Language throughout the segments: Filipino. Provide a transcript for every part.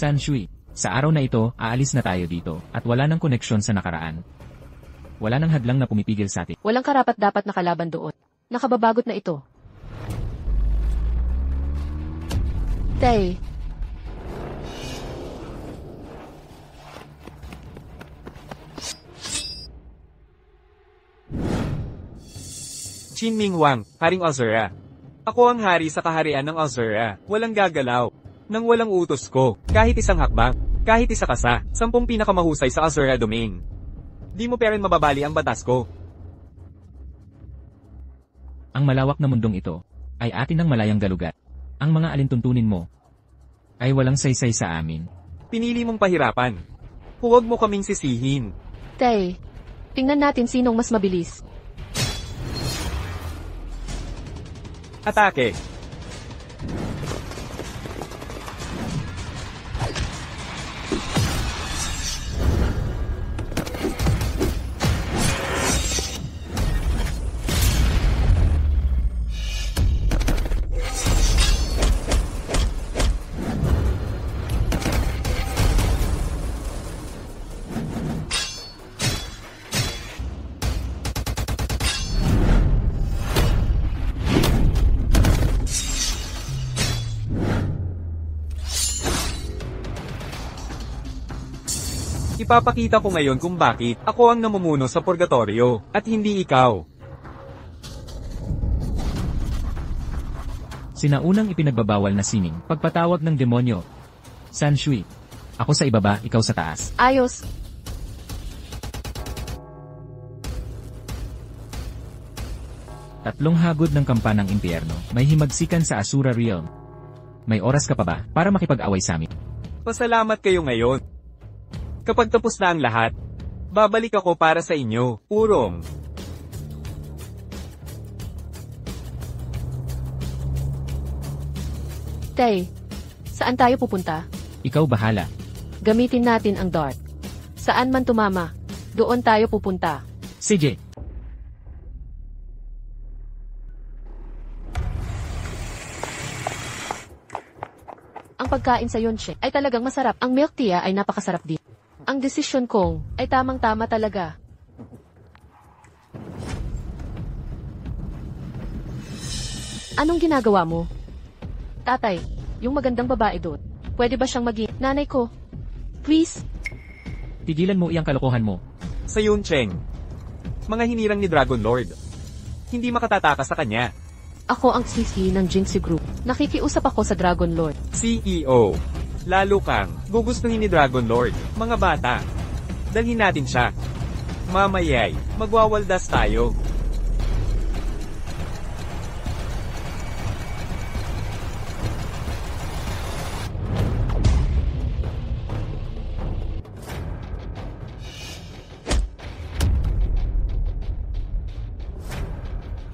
San Shui, sa araw na ito, aalis na tayo dito, at wala nang koneksyon sa nakaraan. Wala nang hadlang na pumipigil sa atin. Walang karapat-dapat na kalaban doon. Nakababagot na ito. Tay. Qin Ming Huang, Haring Ozora. Ako ang hari sa kaharian ng Ozora. Walang gagalaw. Nang walang utos ko, kahit isang hakbang, kahit isa kasa, 10 pinakamahusay sa Ozora Domain. Di mo pa rin mababali ang batas ko. Ang malawak na mundong ito, ay atin ng malayang galugat. Ang mga alintuntunin mo, ay walang saysay sa amin. Pinili mong pahirapan. Huwag mo kaming sisihin. Tay, tingnan natin sinong mas mabilis. Atake! Ipapakita ko ngayon kung bakit ako ang namumuno sa purgatorio, at hindi ikaw. Sinaunang ipinagbabawal na sining, pagpatawag ng demonyo. San Shui, ako sa ibaba, ikaw sa taas. Ayos. Tatlong hagod ng kampanang impyerno, may himagsikan sa Asura Realm. May oras ka pa ba para makipag-away sa amin? Pasalamat kayo ngayon. Kapag tapos na ang lahat, babalik ako para sa inyo, Urong. Tay, saan tayo pupunta? Ikaw bahala. Gamitin natin ang dart. Saan man tumama, doon tayo pupunta. CJ. Ang pagkain sa Yonshe ay talagang masarap. Ang milk tea ay napakasarap din. Ang desisyon kong ay tamang-tama talaga. Anong ginagawa mo? Tatay, yung magandang babae doon. Pwede ba siyang maging nanay ko? Please? Tigilan mo iyang kalokohan mo. Sa Yuncheng. Mga hinirang ni Dragon Lord. Hindi makatataka sa kanya. Ako ang CC ng Jinxie Group. Nakikiusap ako sa Dragon Lord. CEO. Lalo kang gugustuhin ni Dragon Lord, mga bata. Dalhin natin siya. Mamayay, magwawaldas tayo.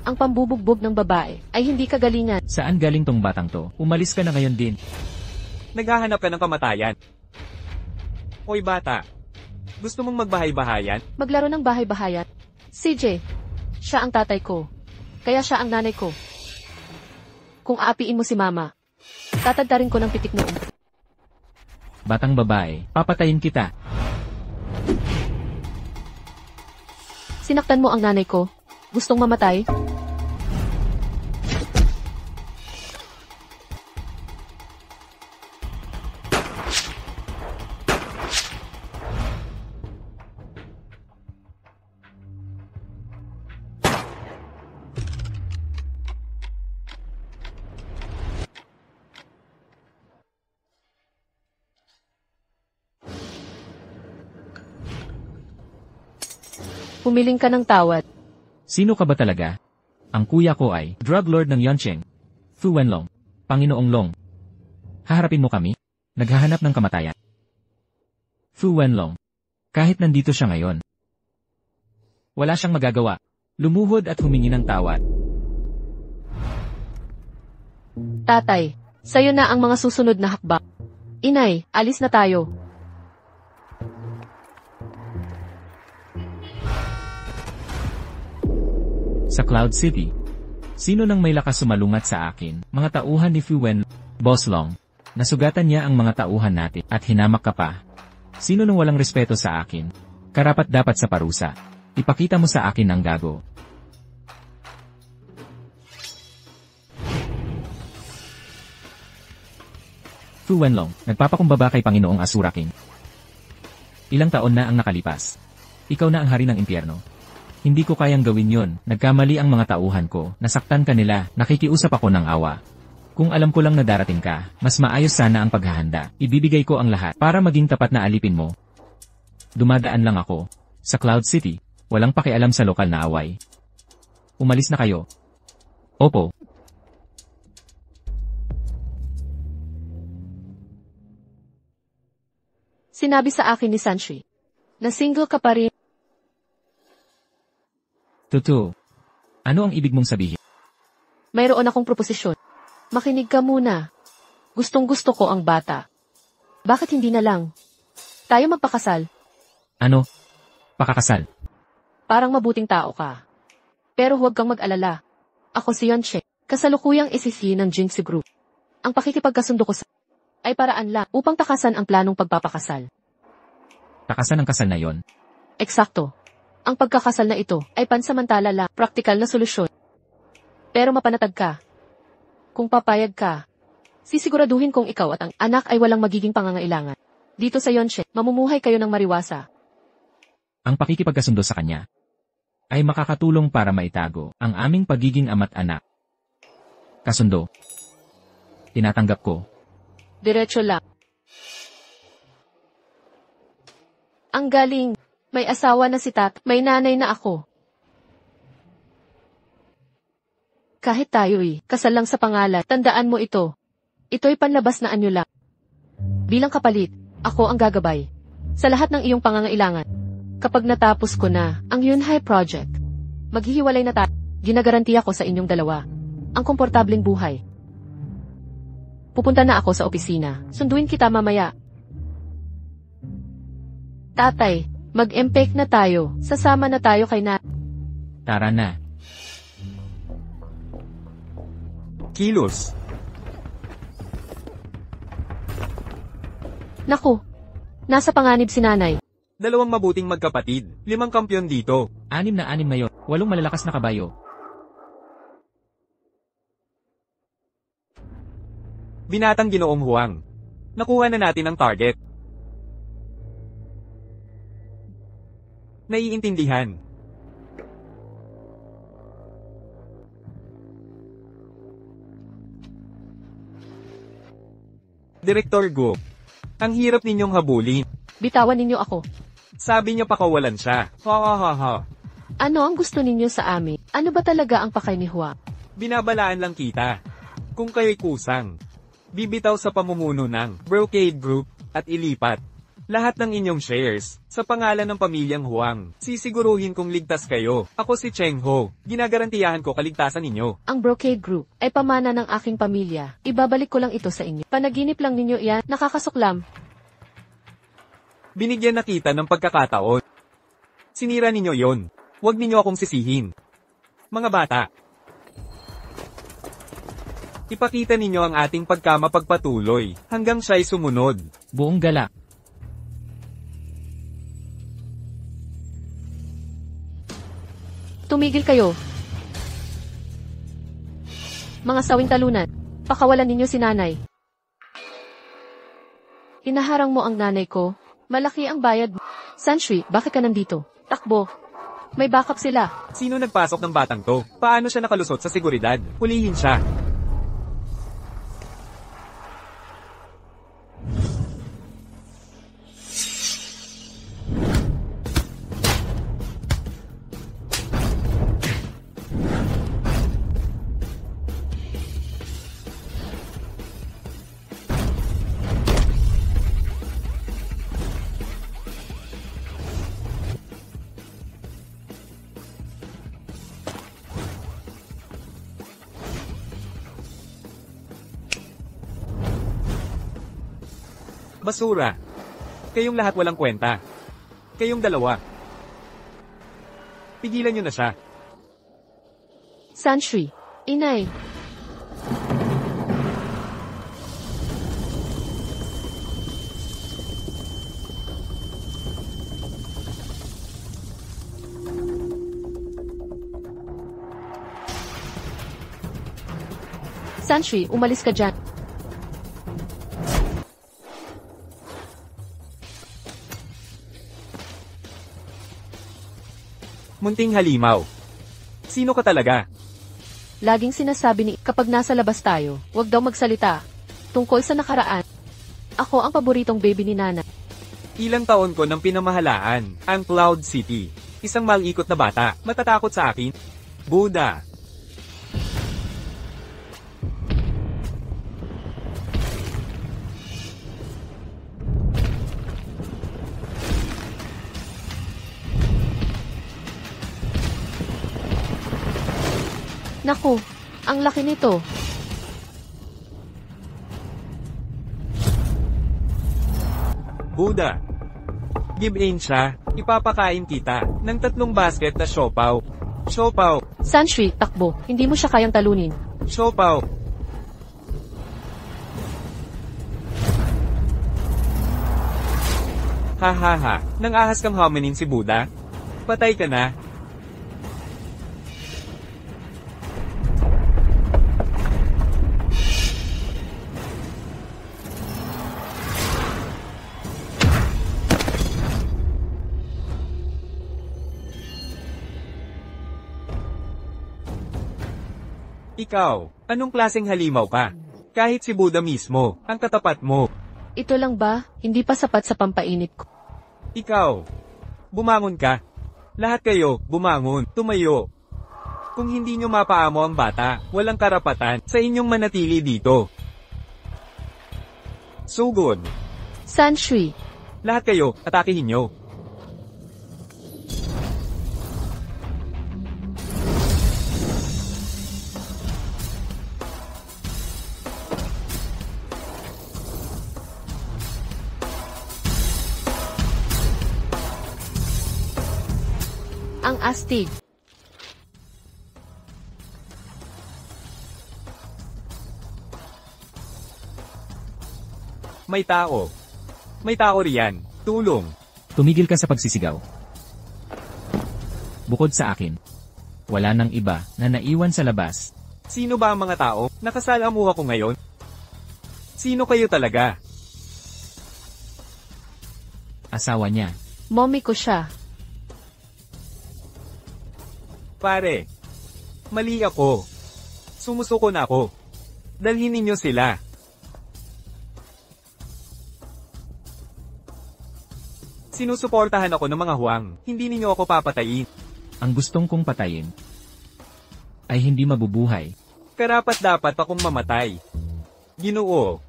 Ang pambubugbog ng babae ay hindi kagalingan. Saan galing tong batang to? Umalis ka na ngayon din. Naghahanap ka ng kamatayan. Hoy bata, gusto mong magbahay-bahayan? Maglaro ng bahay-bahayan. CJ, siya ang tatay ko. Kaya siya ang nanay ko. Kung aapiin mo si mama, tatadtarin ko ng pitik noong. Batang babae, papatayin kita. Sinaktan mo ang nanay ko? Gustong mamatay? Pumiling ka ng tawad. Sino ka ba talaga? Ang kuya ko ay drug lord ng Yoncheng. Fu Wenlong. Panginoong Long. Haharapin mo kami? Naghahanap ng kamatayan. Fu Wenlong. Kahit nandito siya ngayon, wala siyang magagawa. Lumuhod at humingi ng tawad. Tatay, sayo na ang mga susunod na hakbang. Inay, alis na tayo. Sa Cloud City, sino nang may lakas sumalungat sa akin? Mga tauhan ni Fu Wen, Boss Long. Nasugatan niya ang mga tauhan natin at hinamak ka pa. Sino nung walang respeto sa akin? Karapat dapat sa parusa. Ipakita mo sa akin ang gago. Fu Wenlong, nagpapakumbaba kay Panginoong Asura King. Ilang taon na ang nakalipas. Ikaw na ang hari ng impyerno. Hindi ko kayang gawin yon. Nagkamali ang mga tauhan ko, nasaktan ka nila, nakikiusap ako ng awa. Kung alam ko lang na darating ka, mas maayos sana ang paghahanda. Ibibigay ko ang lahat para maging tapat na alipin mo. Dumadaan lang ako. Sa Cloud City, walang pakialam sa lokal na away. Umalis na kayo. Opo. Sinabi sa akin ni Sanshi na single ka pa rin. Tutu. Ano ang ibig mong sabihin? Mayroon akong proposisyon. Makinig ka muna. Gustong-gusto ko ang bata. Bakit hindi na lang tayo magpakasal? Ano? Pakakasal? Parang mabuting tao ka. Pero huwag kang mag-alala. Ako si Yonche, kasalukuyang isisi ng Jinxie Group. Ang pakikipagkasundo ko sa ay paraan lang upang takasan ang planong pagpapakasal. Takasan ang kasal na yon. Eksakto. Ang pagkakasal na ito ay pansamantala lang, praktikal na solusyon. Pero mapanatag ka. Kung papayag ka, sisiguraduhin kong ikaw at ang anak ay walang magiging pangangailangan. Dito sa Yonche, mamumuhay kayo ng mariwasa. Ang pakikipagkasundo sa kanya ay makakatulong para maitago ang aming pagiging ama't anak. Kasundo. Tinatanggap ko. Diretso lang. Ang galing. May asawa na si Tat, may nanay na ako. Kahit tayo'y kasal lang sa pangalan, tandaan mo ito. Ito'y panlabas na anyo lang. Bilang kapalit, ako ang gagabay sa lahat ng iyong pangangailangan. Kapag natapos ko na ang Yunhai Project, maghihiwalay na tayo. Ginagarantiya ko sa inyong dalawa ang komportableng buhay. Pupunta na ako sa opisina. Sunduin kita mamaya. Tatay, mag-empake na tayo. Sasama na tayo kay na. Tara na. Kilos. Naku, nasa panganib si nanay. 2 mabuting magkapatid, 5 kampyon dito. 6 na yon. 8 malalakas na kabayo. Binatang Ginoong Huang. Nakuha na natin ang target. Naiintindihan. Direktor Gu. Ang hirap ninyong habulin. Bitawan ninyo ako. Sabi niya pakawalan siya. Ha ha ha ha. Ano ang gusto ninyo sa amin? Ano ba talaga ang pakay ni Hua? Binabalaan lang kita. Kung kayo'y kusang, bibitaw sa pamumuno ng Brocade Group at ilipat lahat ng inyong shares sa pangalan ng pamilyang Huang. Sisiguruhin kong ligtas kayo. Ako si Cheng Ho. Ginagarantiyahan ko kaligtasan ninyo. Ang Brocade Group ay pamana ng aking pamilya. Ibabalik ko lang ito sa inyo. Panaginip lang ninyo iyan. Nakakasuklam. Binigyan na kita ng pagkakataon. Sinira ninyo yon. Huwag ninyo akong sisihin. Mga bata. Ipakita ninyo ang ating pagkamapagpatuloy hanggang siya'y sumunod. Buong galak. Tumigil kayo. Mga sawing talunan, pakawalan ninyo si nanay. Hinaharang mo ang nanay ko. Malaki ang bayad. Sanshui, bakit ka nandito? Takbo. May backup sila. Sino nagpasok ng batang to? Paano siya nakalusot sa seguridad? Hulihin siya. Basura. Kayong lahat walang kwenta. Kayong dalawa. Pigilan nyo na siya. Sanshui, inay. Sanshui, umalis ka dyan. Munting halimaw. Sino ka talaga? Laging sinasabi ni kapag nasa labas tayo, huwag daw magsalita. Tungkol sa nakaraan. Ako ang paboritong baby ni Nana. Ilang taon ko nang pinamahalaan, ang Cloud City. Isang malikot na bata, matatakot sa akin. Buddha. Naku, ang laki nito. Buddha. Give in siya, ipapakain kita, ng 3 basket na siopaw. Siopaw, Sanshui, takbo. Hindi mo siya kayang talunin. siopaw. Ha ha ha, nang ahas kang hominin si Buddha? Patay ka na. Ikaw, anong klaseng halimaw ka? Kahit si Buddha mismo, ang katapat mo. Ito lang ba? Hindi pa sapat sa pampainit ko. Ikaw, bumangon ka. Lahat kayo, bumangon, tumayo. Kung hindi nyo mapaamo ang bata, walang karapatan sa inyong manatili dito. Sugod. Sanshui, Lahat kayo, atakihin nyo. ang astig. May tao. May tao riyan. Tulong. Tumigil ka sa pagsisigaw. Bukod sa akin, wala nang iba na naiwan sa labas. Sino ba ang mga tao? Nakasalamuha ko ngayon? Sino kayo talaga? Asawa niya. Mommy ko siya. Pare. Mali ako. Sumusuko na ako. Dalhin ninyo sila. Sinusuportahan ako ng mga huwang. Hindi ninyo ako papatayin. Ang gustong kong patayin ay hindi mabubuhay. Karapat dapat akong mamatay. Ginoo.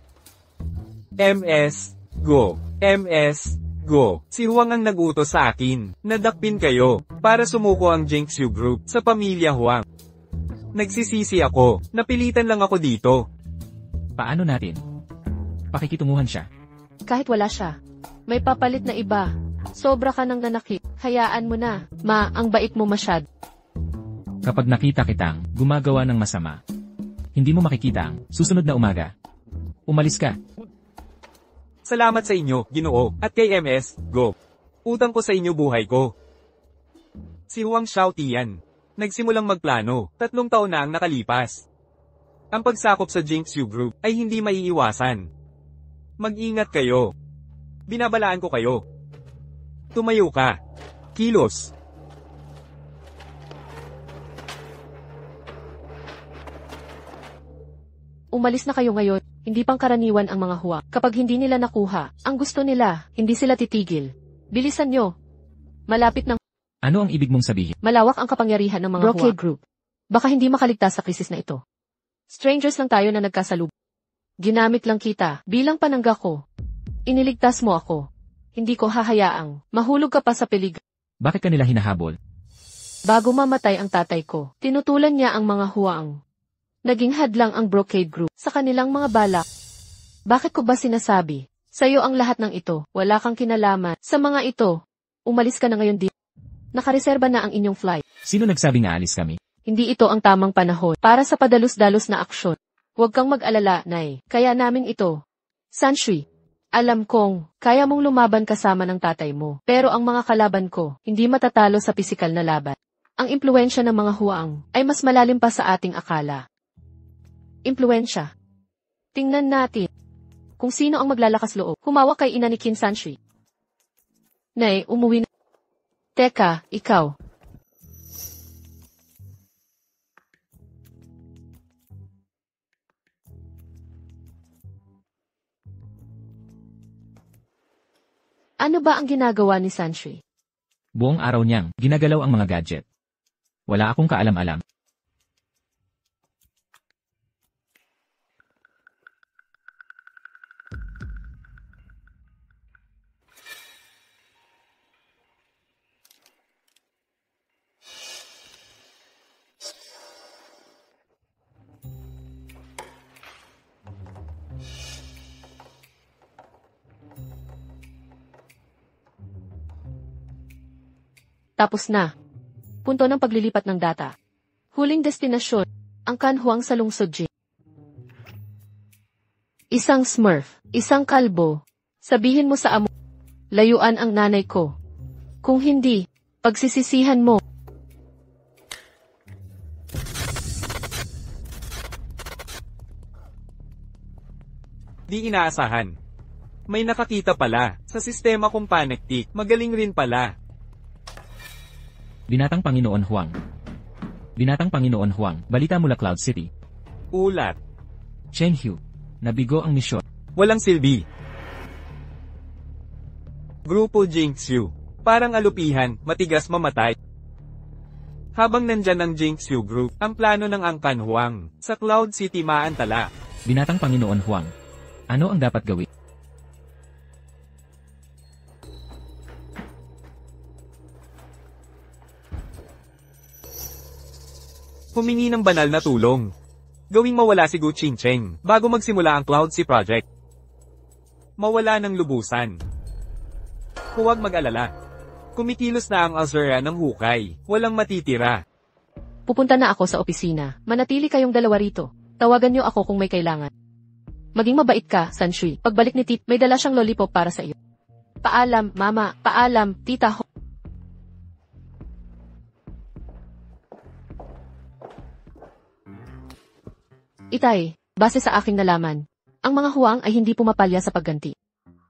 MS. Go. MS. Go. Si Huang ang nag-utos sa akin. Nadakpin kayo para sumuko ang Jinxu Group sa pamilya Huang. Nagsisisi ako. Napilitan lang ako dito. Paano natin? Pakikitunguhan siya. Kahit wala siya. May papalit na iba. Sobra ka nang nanakit. Hayaan mo na. Ma, ang bait mo masyad. Kapag nakita kitang gumagawa ng masama, hindi mo makikita ang susunod na umaga. Umalis ka. Salamat sa inyo, Ginoo, at kay MS. Go. Utang ko sa inyo buhay ko. Si Huang Xiaotian. Nagsimulang magplano. 3 taon na ang nakalipas. Ang pagsakop sa Jinxu Group ay hindi maiiwasan. Mag-ingat kayo. Binabalaan ko kayo. Tumayo ka. Kilos. Umalis na kayo ngayon. Hindi pangkaraniwan ang mga huwag. Kapag hindi nila nakuha, ang gusto nila, hindi sila titigil. Bilisan nyo. Malapit ng Ano ang ibig mong sabihin? malawak ang kapangyarihan ng mga Brocade Group. Baka hindi makaligtas sa krisis na ito. Strangers lang tayo na nagkasalub. Ginamit lang kita bilang panangga ko. Iniligtas mo ako. Hindi ko hahayaang mahulog ka pa sa peligro. Bakit kanila hinahabol? Bago mamatay ang tatay ko, tinutulan niya ang mga huwang. Naging hadlang ang Brocade Group sa kanilang mga balak. Bakit ko ba sinasabi? Sa'yo ang lahat ng ito. Wala kang kinalaman sa mga ito. Umalis ka na ngayon dito. Nakareserba na ang inyong flight. Sino nagsabing aalis kami? Hindi ito ang tamang panahon para sa padalos-dalos na aksyon. Huwag kang mag-alala, Nay. Kaya namin ito. Sanshui, alam kong kaya mong lumaban kasama ng tatay mo. Pero ang mga kalaban ko, hindi matatalo sa pisikal na laban. Ang impluensya ng mga huwang ay mas malalim pa sa ating akala. Impluensya. Tingnan natin kung sino ang maglalakas loob. Humawak kay ina ni Qin Sanshui. Nay, umuwi na. Teka, ikaw. Ano ba ang ginagawa ni Sanshui? Buong araw niyang ginagalaw ang mga gadget. Wala akong kaalam-alam. Tapos na. Punto ng paglilipat ng data. Huling destinasyon, ang Kanhuang sa lungsod Jing. Isang smurf, isang kalbo. Sabihin mo sa amo, layuan ang nanay ko. Kung hindi, pagsisisihan mo. Di inaasahan. May nakakita pala. Sa sistema kong panektik, magaling rin pala. Binatang Panginoon Huang. Binatang Panginoon Huang, balita mula Cloud City. Ulat. Chen Hu. Nabigo ang misyon. Walang silbi. Grupo Jingxiu. Parang alupihan, matigas mamatay. Habang nandyan ang Jingxiu Group, ang plano ng Angkan Huang, sa Cloud City maantala. Binatang Panginoon Huang. Ano ang dapat gawin? Humingi ng banal na tulong. Gawing mawala si Gu Qingcheng bago magsimula ang Cloud Sea Project. Mawala ng lubusan. Huwag mag-alala. Kumikilos na ang Azura ng hukay. Walang matitira. Pupunta na ako sa opisina. Manatili kayong dalawa rito. Tawagan niyo ako kung may kailangan. Maging mabait ka, Sanshui. Pagbalik ni Tit, may dala siyang lollipop para sa iyo. Paalam, Mama. Paalam, Tita Ho. Itay, base sa aking nalaman, ang mga huwang ay hindi pumapalya sa pagganti.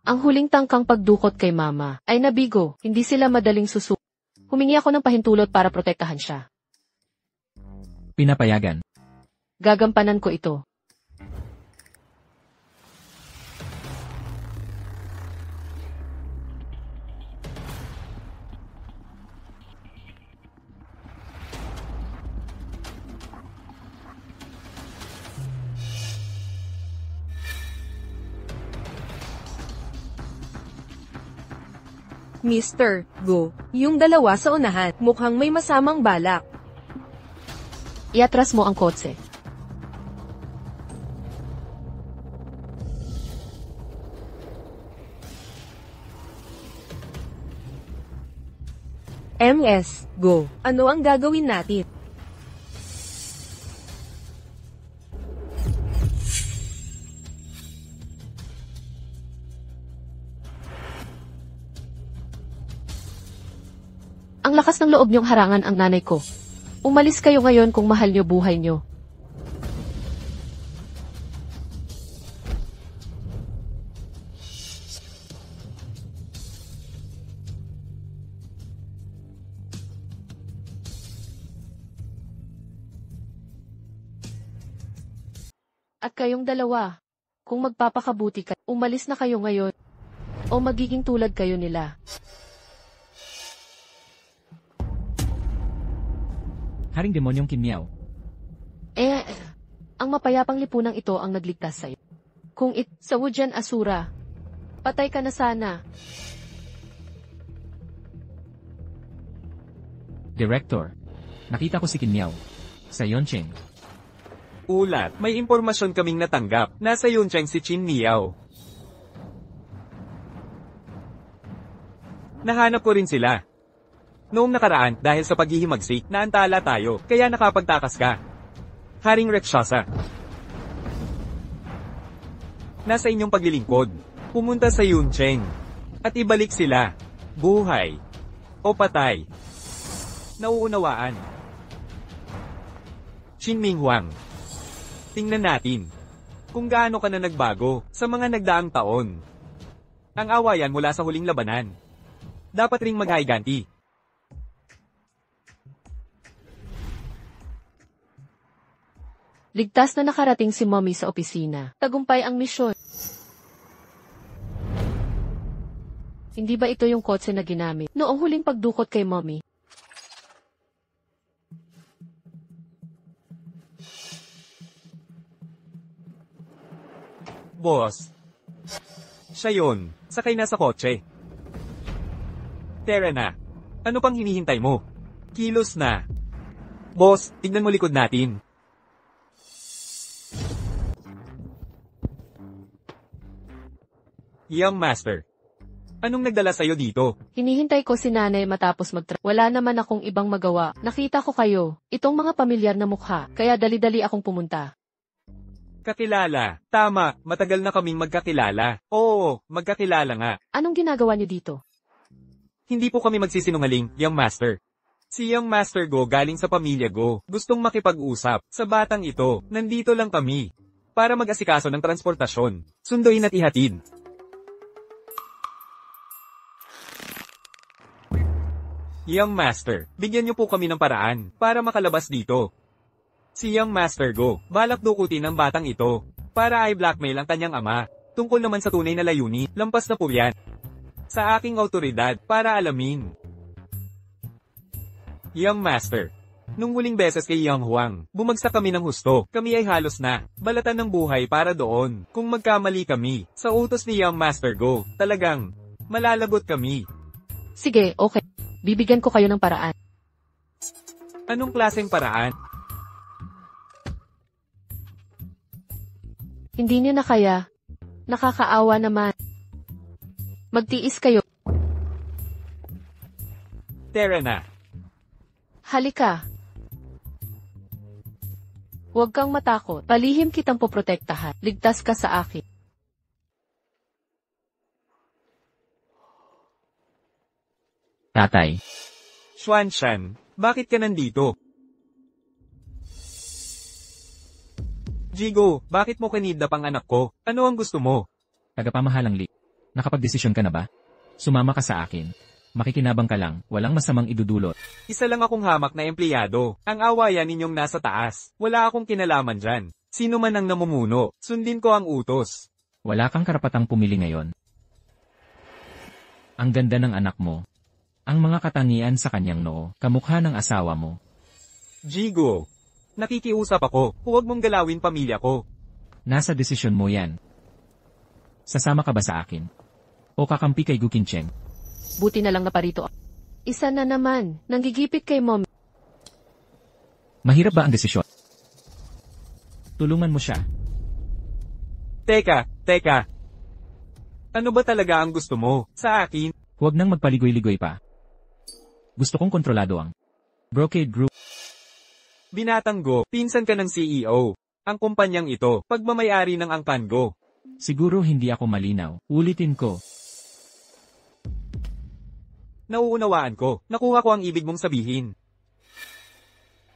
Ang huling tangkang pagdukot kay Mama ay nabigo, hindi sila madaling susu. Humingi ako ng pahintulot para protektahan siya. Pinapayagan. Gagampanan ko ito. Mr. Go, yung dalawa sa unahan, mukhang may masamang balak. Iatras mo ang kotse. MS, Go. Ano ang gagawin natin? Ang lakas ng loob niyong harangan ang nanay ko. Umalis kayo ngayon kung mahal niyo buhay niyo. At kayong dalawa, kung magpapakabuti ka, umalis na kayo ngayon. O magiging tulad kayo nila. Haring demonyong Kinmiao. Ang mapayapang lipunang ito ang nagligtas sa'yo. Kung sa Wujian Asura, patay ka na sana. Director. Nakita ko si Kinmiao. Sa Yoncheng. Ulat, may impormasyon kaming natanggap. Nasa Yuncheng si Qin Miao. Nahanap ko rin sila. Noong nakaraan, dahil sa paghihimagsik, naantala tayo, kaya nakapagtakas ka. Haring Rakshasa. Nasa inyong paglilingkod. Pumunta sa Yuncheng. At ibalik sila. Buhay. O patay. Nauunawaan. Qin Ming Huang. Tingnan natin kung gaano ka na nagbago sa mga nagdaang taon. Ang awayan mula sa huling labanan. Dapat ring maghiganti. Ligtas na nakarating si Mommy sa opisina. Tagumpay ang misyon. Hindi ba ito yung kotse na ginamit noong huling pagdukot kay Mommy? Boss. Siya yun. Sakay na sa kotse. Tara na. Ano pang hinihintay mo? Kilos na. Boss, tignan mo likod natin. Young Master. Anong nagdala sa'yo dito? Hinihintay ko si nanay matapos Wala naman akong ibang magawa. Nakita ko kayo. Itong mga pamilyar na mukha. Kaya dali-dali akong pumunta. Kakilala. Tama, matagal na kaming magkakilala. Oo, magkakilala nga. Anong ginagawa niyo dito? Hindi po kami magsisinungaling, Young Master. Si Young Master Go galing sa pamilya Go. Gustong makipag-usap sa batang ito. Nandito lang kami para mag-asikaso ng transportasyon. Sunduin at ihatid. Young Master, bigyan niyo po kami ng paraan para makalabas dito. Si Young Master Go, balak dukutin ang batang ito para i-blackmail ang kanyang ama. Tungkol naman sa tunay na layuni, lampas na po yan sa aking autoridad para alamin. Young Master, nung huling beses kay Young Huang, bumagsak kami ng husto. Kami ay halos na balatan ng buhay para doon. Kung magkamali kami sa utos ni Young Master Go, talagang malalagot kami. Sige, okay. Bibigyan ko kayo ng paraan. Anong klaseng paraan? Hindi niyo na kaya. Nakakaawa naman. Magtiis kayo. Tara na. Halika. Huwag kang matakot. Palihim kitang poprotektahan. Ligtas ka sa akin. Tatay. Xuanshan, bakit ka nandito? Jigo, bakit mo kinidnap ang anak ko? Ano ang gusto mo? Tagapamahalang Li. Nakapagdesisyon ka na ba? Sumama ka sa akin. Makikinabang ka lang, walang masamang idudulot. Isa lang akong hamak na empleyado. Ang awayan ninyong nasa taas. Wala akong kinalaman dyan. Sino man ang namumuno, sundin ko ang utos. Wala kang karapatang pumili ngayon. Ang ganda ng anak mo. Ang mga katangian sa kanyang noo, kamukha ng asawa mo. Jigo, nakikiusap ako. Huwag mong galawin pamilya ko. Nasa desisyon mo yan. Sasama ka ba sa akin? O kakampi kay Gu Qincheng? Buti na lang na parito. Isa na naman. Nanggigipit kay Mommy. Mahirap ba ang desisyon? Tulungan mo siya. Teka. Ano ba talaga ang gusto mo sa akin? Huwag nang magpaligoy-ligoy pa. Gusto kong kontrolado ang Brocade Group. Binatang Go, pinsan ka ng CEO. Ang kumpanyang ito, pagmamayari ng Angkan Go. Siguro hindi ako malinaw. Ulitin ko. Nauunawaan ko. Nakuha ko ang ibig mong sabihin.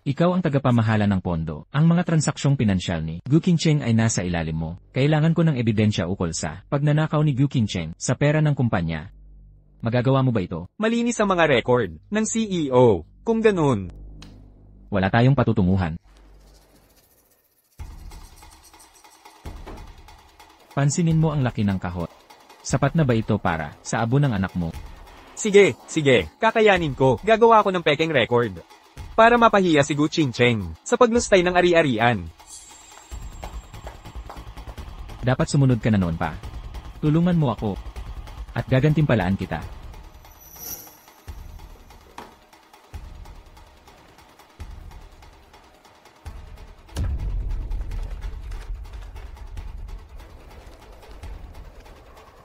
Ikaw ang tagapamahala ng pondo. Ang mga transaksyong pinansyal ni Gu Qincheng ay nasa ilalim mo. Kailangan ko ng ebidensya ukol sa pagnanakaw ni Gu Qincheng sa pera ng kumpanya. Magagawa mo ba ito? Malinis ang mga record ng CEO. Kung ganun, Wala tayong patutunguhan. Pansinin mo ang laki ng kahot. Sapat na ba ito para sa abo ng anak mo? sige, kakayanin ko. Gagawa ko ng pekeng record. Para mapahiya si Gu Qincheng sa paglustay ng ari-arian. Dapat sumunod ka na noon pa. Tulungan mo ako. At gagantimpalaan kita.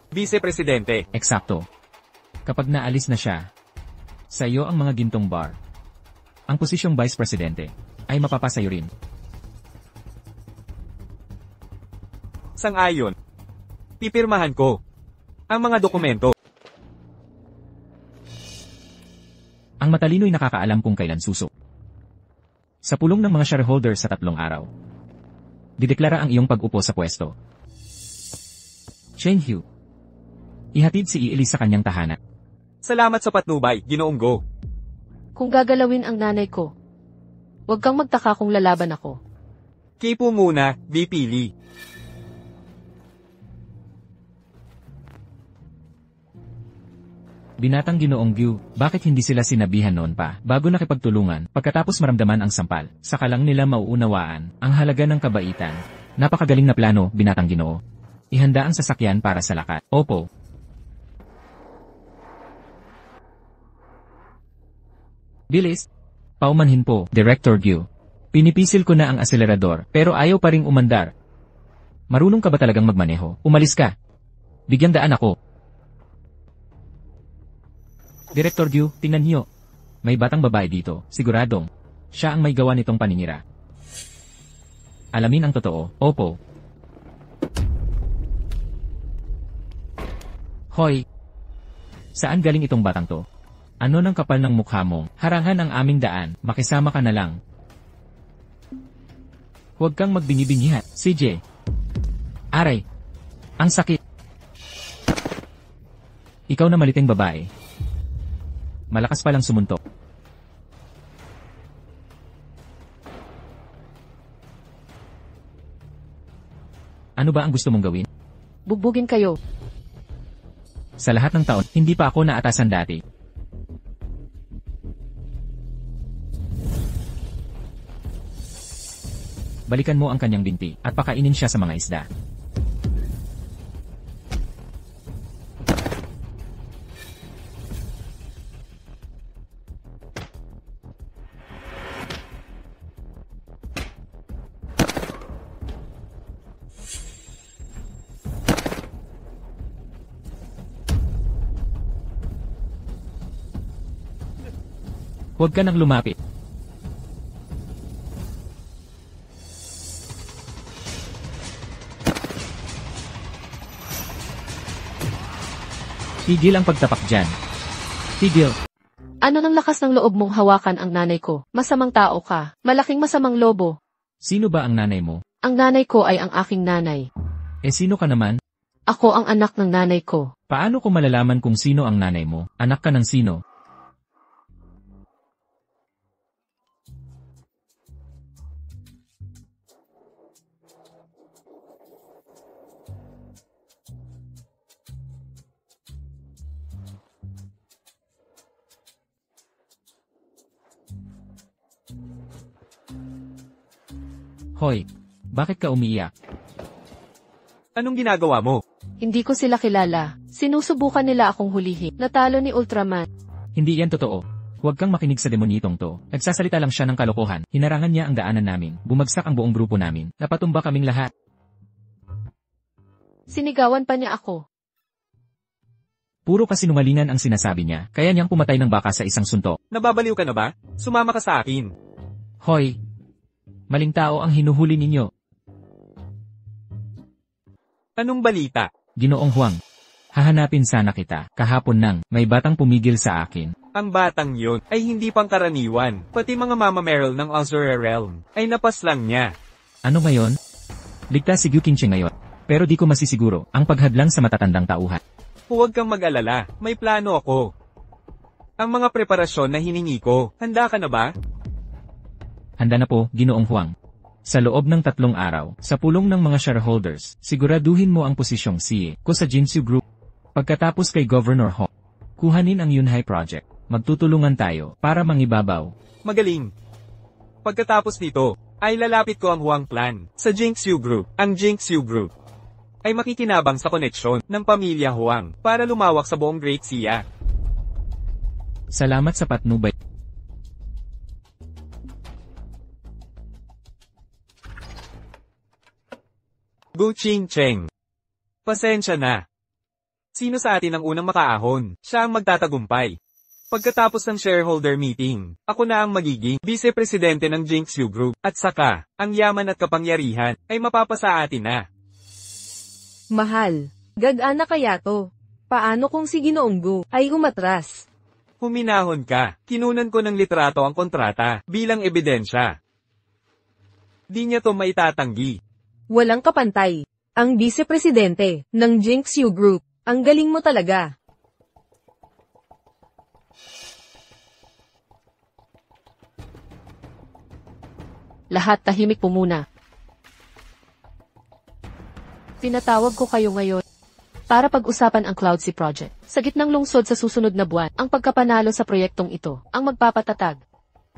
Vice Presidente. Eksakto. Kapag naalis na siya, sa iyo ang mga gintong bar. Ang posisyong Vice Presidente ay mapapasayo rin. Sang-ayon. Pipirmahan ko ang mga dokumento. Ang matalino'y nakakaalam kung kailan susok. Sa pulong ng mga shareholders sa 3 araw. dideklara ang iyong pag-upo sa pwesto. Cheng Hu. Ihatid si Iili sa kanyang tahanan. Salamat sa patnubay, Ginoong Go. Kung gagalawin ang nanay ko, huwag kang magtaka kung lalaban ako. Kipo muna, VP Lee. Binatang Ginoong Gyu, bakit hindi sila sinabihan noon pa, bago nakipagtulungan, pagkatapos maramdaman ang sampal, saka lang nila mauunawaan, ang halaga ng kabaitan. Napakagaling na plano, Binatang Ginoo. Ihanda ang sasakyan para sa lakat. Opo. Bilis. Paumanhin po, Director Gyu. Pinipisil ko na ang akselerador, pero ayaw pa ring umandar. Marunong ka ba talagang magmaneho? Umalis ka. Bigyan daan ako. Director Gyu, tingnan niyo. May batang babae dito, siguradong. Siya ang may gawa nitong paninira. Alamin ang totoo, opo. Hoy! Saan galing itong batang to? Ano ng kapal ng mukha mo? Harangan ang aming daan, makisama ka na lang. Huwag kang magbingi-bingihan, CJ. Aray! Ang sakit! Ikaw na maliting babae. Malakas palang sumuntok. Ano ba ang gusto mong gawin? Bugbugin kayo. Sa lahat ng taon, hindi pa ako naatasan dati. Balikan mo ang kanyang binti, at pakainin siya sa mga isda. Huwag ka nang lumapit. Tigil ang pagtapak dyan. Tigil. Ano ng lakas ng loob mong hawakan ang nanay ko? Masamang tao ka. Malaking masamang lobo. Sino ba ang nanay mo? Ang nanay ko ay ang aking nanay. Eh sino ka naman? Ako ang anak ng nanay ko. Paano ko malalaman kung sino ang nanay mo? Anak ka ng sino? Hoy, bakit ka umiiyak? Anong ginagawa mo? Hindi ko sila kilala. Sinusubukan nila akong hulihin. Natalo ni Ultraman. Hindi yan totoo. Huwag kang makinig sa demonitong to. Nagsasalita lang siya ng kalokohan. Hinarangan niya ang daanan namin. Bumagsak ang buong grupo namin. Napatumba kaming lahat. Sinigawan pa niya ako. Puro kasinungalingan ang sinasabi niya. Kaya niyang pumatay ng baka sa isang suntok. Nababaliw ka na ba? Sumama ka sa akin. Hoy! Maling tao ang hinuhuli ninyo. Anong balita? Ginoong Huang. Hahanapin sana kita. Kahapon nang, may batang pumigil sa akin. Ang batang yon ay hindi pangkaraniwan. Pati mga Mama Meryl ng Azura Realm ay napaslang niya. Ano ngayon? Ligtas si Gyu Qingqing ngayon. Pero di ko masisiguro, ang paghadlang sa matatandang tauhan. Huwag kang mag-alala, may plano ako. Ang mga preparasyon na hiningi ko, handa ka na ba? Handa na po, Ginoong Huang. Sa loob ng 3 araw, sa pulong ng mga shareholders, siguraduhin mo ang posisyong CA ko sa Jinsu Group. Pagkatapos kay Governor Ho, kuhanin ang Yunhai Project. Magtutulungan tayo para mangibabaw. Magaling. Pagkatapos nito, ay lalapit ko ang Huang Plan sa Jinxu Group. Ang Jinxu Group ay makikinabang sa koneksyon ng pamilya Huang para lumawak sa buong Great Sea. Salamat sa patnubay. Gu Qingqing. Pasensya na. Sino sa atin ang unang makaahon? Siya ang magtatagumpay. Pagkatapos ng shareholder meeting, ako na ang magiging vice-presidente ng Jinxu Group. At saka, ang yaman at kapangyarihan ay mapapasa atin na. Mahal. Gag-ana kaya to? Paano kung si Ginoong Gu ay umatras? Huminahon ka. Kinunan ko ng litrato ang kontrata bilang ebidensya. Di niya to maitatanggi. Walang kapantay. Ang vice-presidente ng Jinxu Group. Ang galing mo talaga. Lahat tahimik po muna. Pinatawag ko kayo ngayon para pag-usapan ang Cloudsea Project. Sa gitnang lungsod sa susunod na buwan, ang pagkapanalo sa proyektong ito ang magpapatatag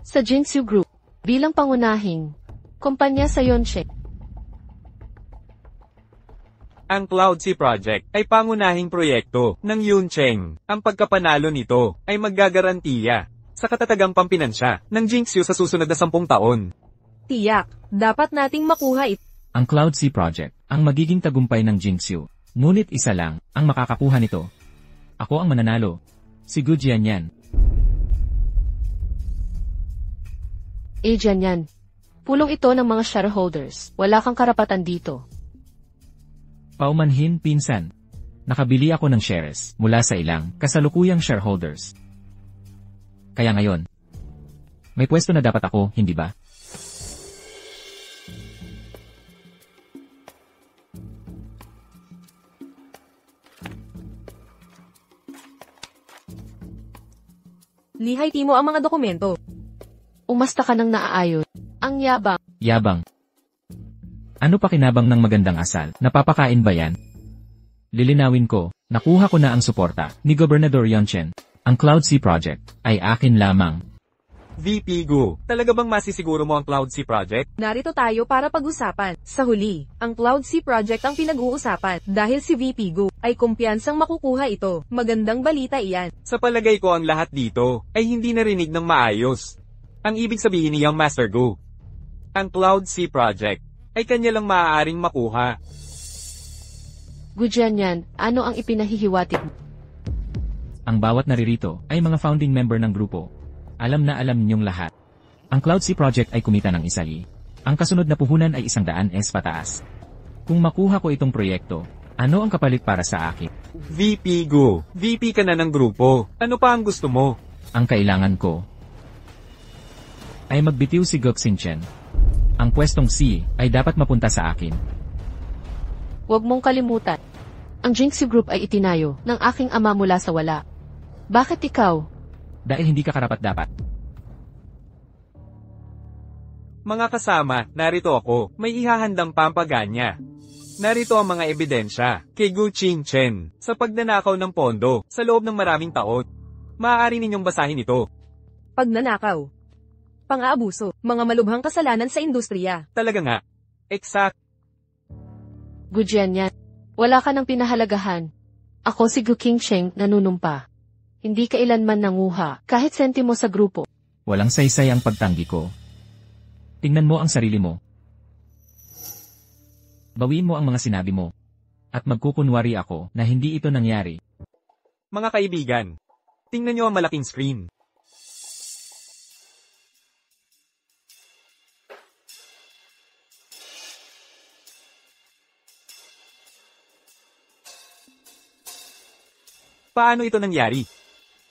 sa Jinxu Group bilang pangunahing kumpanya sa Yonche. Ang Cloudsea Project ay pangunahing proyekto ng Yuncheng. Ang pagkapanalo nito ay maggagarantiya sa katatagang pampinansya ng Jinxu sa susunod na 10 taon. Tiyak, dapat nating makuha ito. Ang Cloudsea Project ang magiging tagumpay ng Jinxu. Ngunit isa lang ang makakakuha nito. Ako ang mananalo. Si Gu Jianyan. Yan. Pulong ito ng mga shareholders. Wala kang karapatan dito. Paumanhin, pinsan. Nakabili ako ng shares mula sa ilang kasalukuyang shareholders. Kaya ngayon, may pwesto na dapat ako, hindi ba? Lihayti mo ang mga dokumento. Umasta ka ng naaayon. Ang yabang. Yabang. Ano pa kinabang ng magandang asal? Napapakain ba yan? Lilinawin ko, nakuha ko na ang suporta ni Gobernador Yonchen. Ang Cloudsea Project ay akin lamang. VP Gu, talaga bang masisiguro mo ang Cloudsea Project? Narito tayo para pag-usapan. Sa huli, ang Cloudsea Project ang pinag-uusapan dahil si VP Gu ay kumpiyansang makukuha ito. Magandang balita iyan. Sa palagay ko ang lahat dito ay hindi narinig ng maayos. Ang ibig sabihin niyang Master Gu, ang Cloudsea Project ay kanya lang maaaring makuha. Gu Jianyan, ano ang ipinahihiwatig mo? Ang bawat naririto ay mga founding member ng grupo. Alam na alam ninyong lahat. Ang Cloudsea Project ay kumita ng isali. Ang kasunod na puhunan ay 100S pataas. Kung makuha ko itong proyekto, ano ang kapalit para sa akin? VP Gu, VP ka na ng grupo. Ano pa ang gusto mo? Ang kailangan ko ay magbitiw si Gok Xinchen. Ang pwestong C ay dapat mapunta sa akin. Huwag mong kalimutan. Ang Jinxu Group ay itinayo ng aking ama mula sa wala. Bakit ikaw? Dahil hindi ka karapat-dapat. Mga kasama, narito ako. May ihahandang pampaganya. Narito ang mga ebidensya kay Gu Qingchen sa pagnanakaw ng pondo sa loob ng maraming taon. Maaari ninyong basahin ito. Pagnanakaw. Pang-aabuso. Mga malubhang kasalanan sa industriya. Talaga nga. Exact. Gu Jianyan, wala ka ng pinahalagahan. Ako si Gu Qingchen nanunumpa. Hindi kailanman nanguha kahit sentimo sa grupo. Walang saysay ang pagtanggi ko. Tingnan mo ang sarili mo. Bawiin mo ang mga sinabi mo. At magkukunwari ako na hindi ito nangyari. Mga kaibigan, tingnan nyo ang malaking screen. Paano ito nangyari?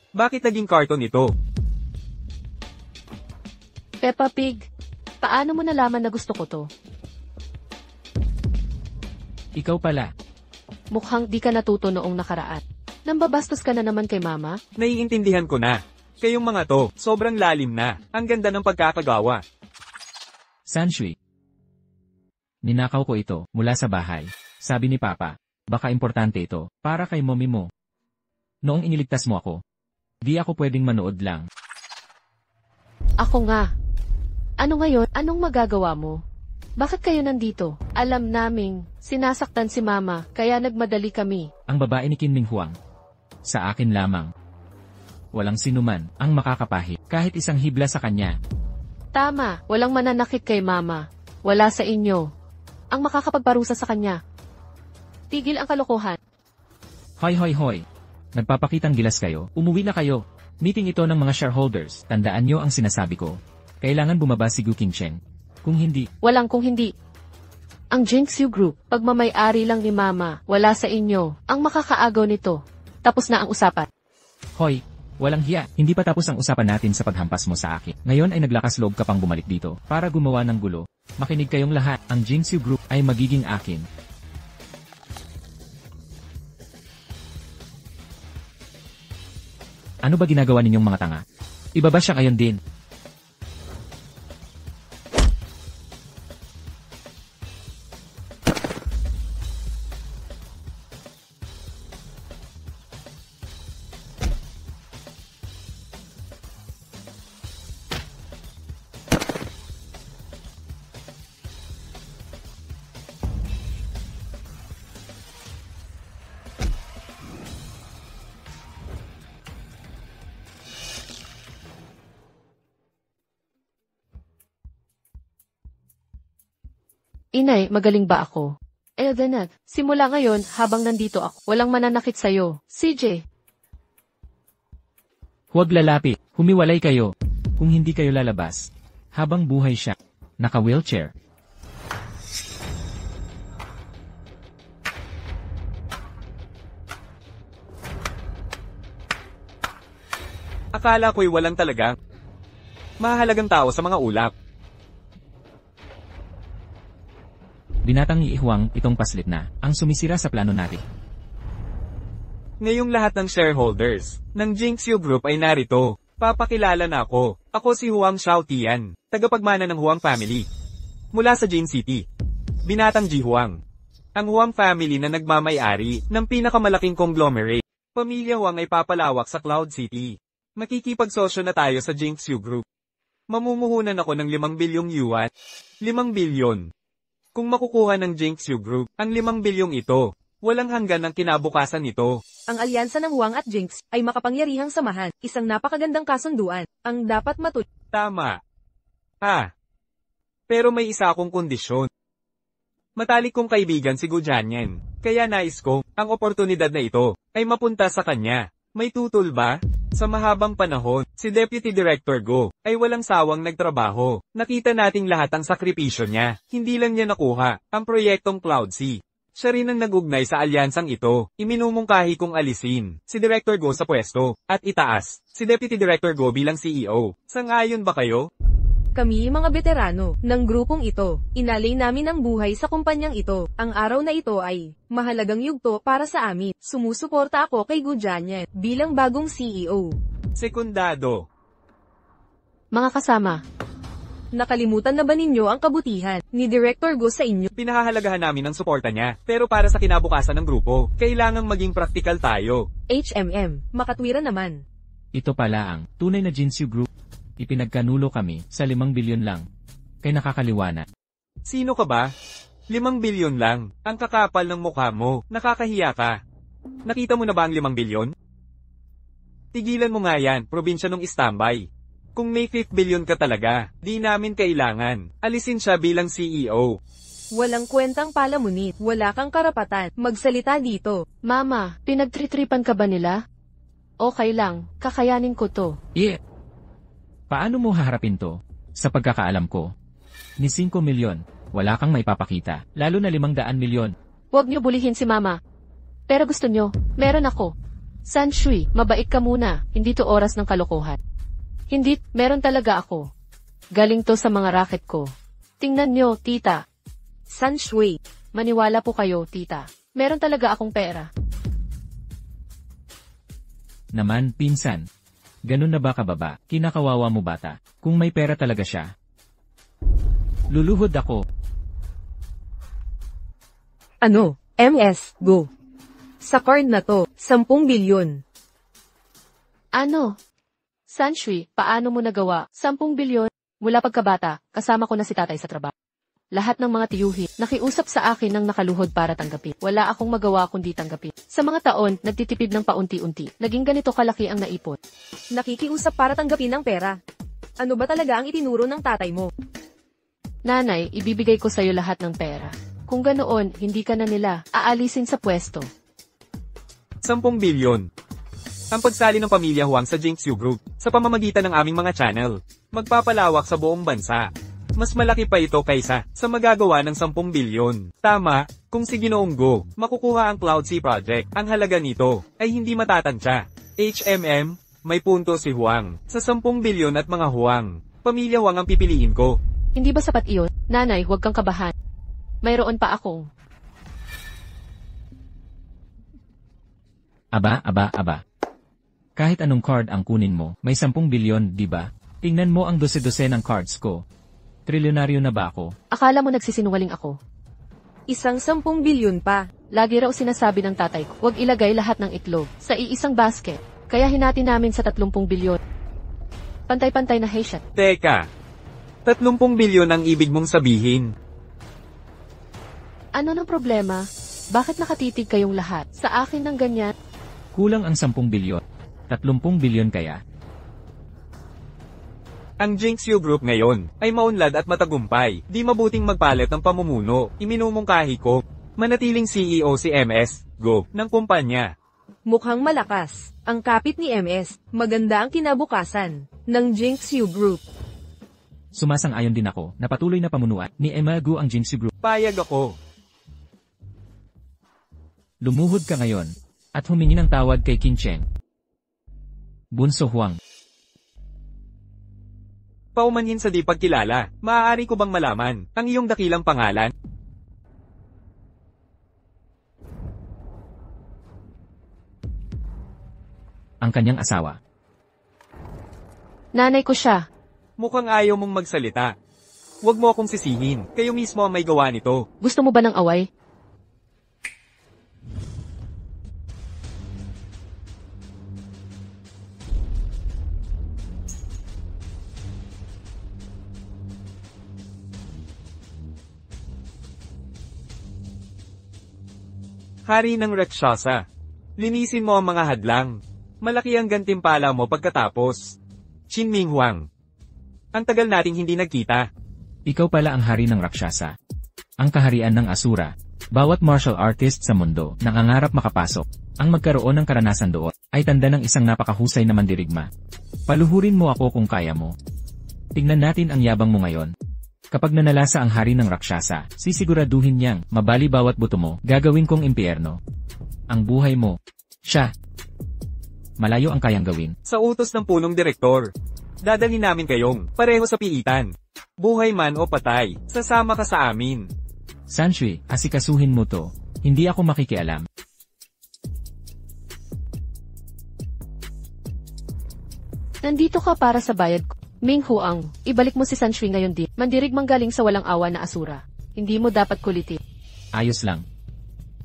Bakit naging cartoon ito? Peppa Pig, paano mo nalaman na gusto ko to? Ikaw pala. Mukhang di ka natuto noong nakaraan. Nambabastos ka na naman kay mama? Naiintindihan ko na. Kayong mga to, sobrang lalim na. Ang ganda ng pagkakagawa. Sanshui. Ninakaw ko ito mula sa bahay. Sabi ni Papa, baka importante ito para kay mommy mo. Noong iniligtas mo ako, di ako pwedeng manood lang. Ako nga. Ano ngayon? Anong magagawa mo? Bakit kayo nandito? Alam naming sinasaktan si mama, kaya nagmadali kami. Ang babae ni Qin Ming Huang. Sa akin lamang. Walang sinuman ang makakapahit kahit isang hibla sa kanya. Tama, walang mananakit kay mama. Wala sa inyo. Ang makakapagparusa sa kanya. Tigil ang kalokohan. Hoy hoy hoy. Nagpapakitang gilas kayo, umuwi na kayo. Meeting ito ng mga shareholders, tandaan nyo ang sinasabi ko. Kailangan bumaba si Gu Qingchen. Kung hindi, Walang kung hindi. Ang Jinxu Group, pagmamay-ari lang ni mama, wala sa inyo. Ang makakaagaw nito. Tapos na ang usapan. hoy, walang hiya. Hindi pa tapos ang usapan natin sa paghampas mo sa akin. Ngayon ay naglakas loob ka pang bumalik dito para gumawa ng gulo. Makinig kayong lahat, ang Jinxu Group ay magiging akin. Ano ba ginagawa ninyong mga tanga? Ibaba siya kayon din. Inay, magaling ba ako? Eldeneth, simula ngayon, habang nandito ako, walang mananakit sa'yo. CJ, Huwag lalapit, humiwalay kayo. Kung hindi kayo lalabas. Habang buhay siya. Naka-wheelchair. Akala ko'y walang talagang mahalagang tao sa mga ulap. Binatang iihuwang itong paslit na, ang sumisira sa plano natin. Ngayong lahat ng shareholders ng Jinxu Group ay narito. Papakilala na ako. Ako si Huang Xiaotian, tagapagmana ng Huang Family. Mula sa Jin City. Binatang Ji Huang. Ang Huang Family na nagmamay-ari ng pinakamalaking conglomerate. Pamilya Huang ay papalawak sa Cloud City. Makikipagsosyo na tayo sa Jinxu Group. Mamumuhunan ako ng 5 bilyong yuan. 5 bilyon. Kung makukuha ng Jinxu Group, ang 5 bilyong ito, walang hanggan ang kinabukasan nito. Ang alyansa ng Huang at Jinx ay makapangyarihang samahan, isang napakagandang kasunduan, ang dapat Tama. Pero may isa akong kondisyon. Matalik kong kaibigan si Gu Jianyan, kaya nais ko, ang oportunidad na ito, ay mapunta sa kanya. May tutol ba? Sa mahabang panahon, si Deputy Director Go ay walang sawang nagtrabaho. Nakita nating lahat ang sakripisyo niya. Hindi lang niya nakuha ang proyektong Cloud Sea. Siya rin ang nagugnay sa alyansang ito. Iminumungkahi kong alisin si Director Go sa pwesto at itaas si Deputy Director Go bilang CEO. Sang-ayon ba kayo? Kami mga veterano ng grupong ito, inalay namin ang buhay sa kumpanyang ito. Ang araw na ito ay mahalagang yugto para sa amin. Sumusuporta ako kay Gu Jianyan bilang bagong CEO. Sekundado. mga kasama, Nakalimutan na ba ninyo ang kabutihan ni Director Go sa inyo? Pinahahalagahan namin ang suporta niya. Pero para sa kinabukasan ng grupo, kailangang maging praktikal tayo. makatwira naman. Ito pala ang tunay na Jinxu Group. Ipinagkanulo kami sa 5 bilyon lang. Kay nakakaliwana. Sino ka ba? 5 bilyon lang. Ang kakapal ng mukha mo. Nakakahiya ka. Nakita mo na ba ang 5 bilyon? Tigilan mo nga yan, probinsya ng Istambay. Kung may 5 bilyon ka talaga, di namin kailangan. Alisin siya bilang CEO. Walang kwentang palamunit, wala kang karapatan, magsalita dito. Mama, pinagtritripan ka ba nila? Okay lang, kakayanin ko to. Paano mo haharapin to? Sa pagkakaalam ko. Ni 5 milyon, wala kang maipapakita. Lalo na 500 milyon. Huwag niyo bulihin si Mama. Pero gusto niyo, meron ako. San Shui, mabait ka muna, hindi to oras ng kalokohan. Hindi, meron talaga ako. Galing to sa mga racket ko. Tingnan niyo, tita. San Shui. Maniwala po kayo, tita. Meron talaga akong pera. Naman, pinsan. Ganun na ba kababa? Kinakawawa mo bata. Kung may pera talaga siya. Luluhod ako. Ano? MS, go. Sa card na to, 10 bilyon. Ano? San Shui, paano mo nagawa? 10 bilyon? Mula pagkabata, kasama ko na si tatay sa trabaho. Lahat ng mga tiyuhi, nakiusap sa akin ng nakaluhod para tanggapin. Wala akong magawa kundi tanggapin. Sa mga taon, nagtitipid ng paunti-unti. Naging ganito kalaki ang naipon. Nakikiusap para tanggapin ng pera. Ano ba talaga ang itinuro ng tatay mo? Nanay, ibibigay ko sa'yo lahat ng pera. Kung ganoon, hindi ka na nila aalisin sa pwesto. 10 bilyon. Ang pagsali ng pamilya Huang sa Jinxu Group, sa pamamagitan ng aming mga channel, magpapalawak sa buong bansa. Mas malaki pa ito kaysa sa magagawa ng 10 bilyon. Tama, kung si Ginoong Go, makukuha ang Cloud Sea Project. Ang halaga nito ay hindi matatansya. May punto si Huang. Sa 10 bilyon at mga Huang, pamilya Huang ang pipiliin ko. Hindi ba sapat iyon? Nanay, huwag kang kabahan. Mayroon pa akong. Aba. Kahit anong card ang kunin mo, may 10 bilyon, di ba? Tingnan mo ang dose-dose ng cards ko. Trilyonaryo na ba ako? Akala mo nagsisinungaling ako? Isang 10 bilyon pa. Lagi raw sinasabi ng tatay ko, huwag ilagay lahat ng itlog sa iisang basket. Kaya hinati namin sa 30 bilyon. Pantay-pantay na Haitian. Teka. 30 bilyon ang ibig mong sabihin. Ano ng problema? Bakit nakatitig kayong lahat sa akin ng ganyan? Kulang ang 10 bilyon. 30 bilyon kaya? Ang Jinxio Group ngayon ay maunlad at matagumpay. Di mabuting magpalit ng pamumuno. Iminumungkahi ko. Manatiling CEO si MS Go ng kumpanya. Mukhang malakas. Ang kapit ni MS, maganda ang kinabukasan ng Jinxio Group. Sumasang-ayon din ako na patuloy na pamunuan ni Emma Gu ang Jinxio Group. Payag ako. Lumuhod ka ngayon at humingi ng tawad kay Qin Cheng. Bunso Huang. Paumanhin sa di pagkilala, maaari ko bang malaman ang iyong dakilang pangalan? Ang kanyang asawa. Nanay ko siya. Mukhang ayaw mong magsalita. Huwag mo akong sisihin, kayo mismo ang may gawa nito. Gusto mo ba ng away? Hari ng Rakshasa. Linisin mo ang mga hadlang. Malaki ang gantimpala mo pagkatapos. Qin Ming Huang. Ang tagal nating hindi nagkita. Ikaw pala ang hari ng Rakshasa. Ang kaharian ng Asura. Bawat martial artist sa mundo nangangarap makapasok. Ang magkaroon ng karanasan doon ay tanda ng isang napakahusay na mandirigma. Paluhurin mo ako kung kaya mo. Tingnan natin ang yabang mo ngayon. Kapag nanalasa ang hari ng Rakshasa, sisiguraduhin niyang, mabali bawat buto mo, gagawin kong impyerno. Ang buhay mo. Siya. Malayo ang kayang gawin. Sa utos ng punong direktor. Dadalhin namin kayong, pareho sa piitan. Buhay man o patay, sasama ka sa amin. Sanshui, asikasuhin mo to. Hindi ako makikialam. Nandito ka para sa bayad ko. Ming Huang, ibalik mo si Sanshui ngayon din. Mandirigmang galing sa walang awa na Asura. Hindi mo dapat kulitin. Ayos lang.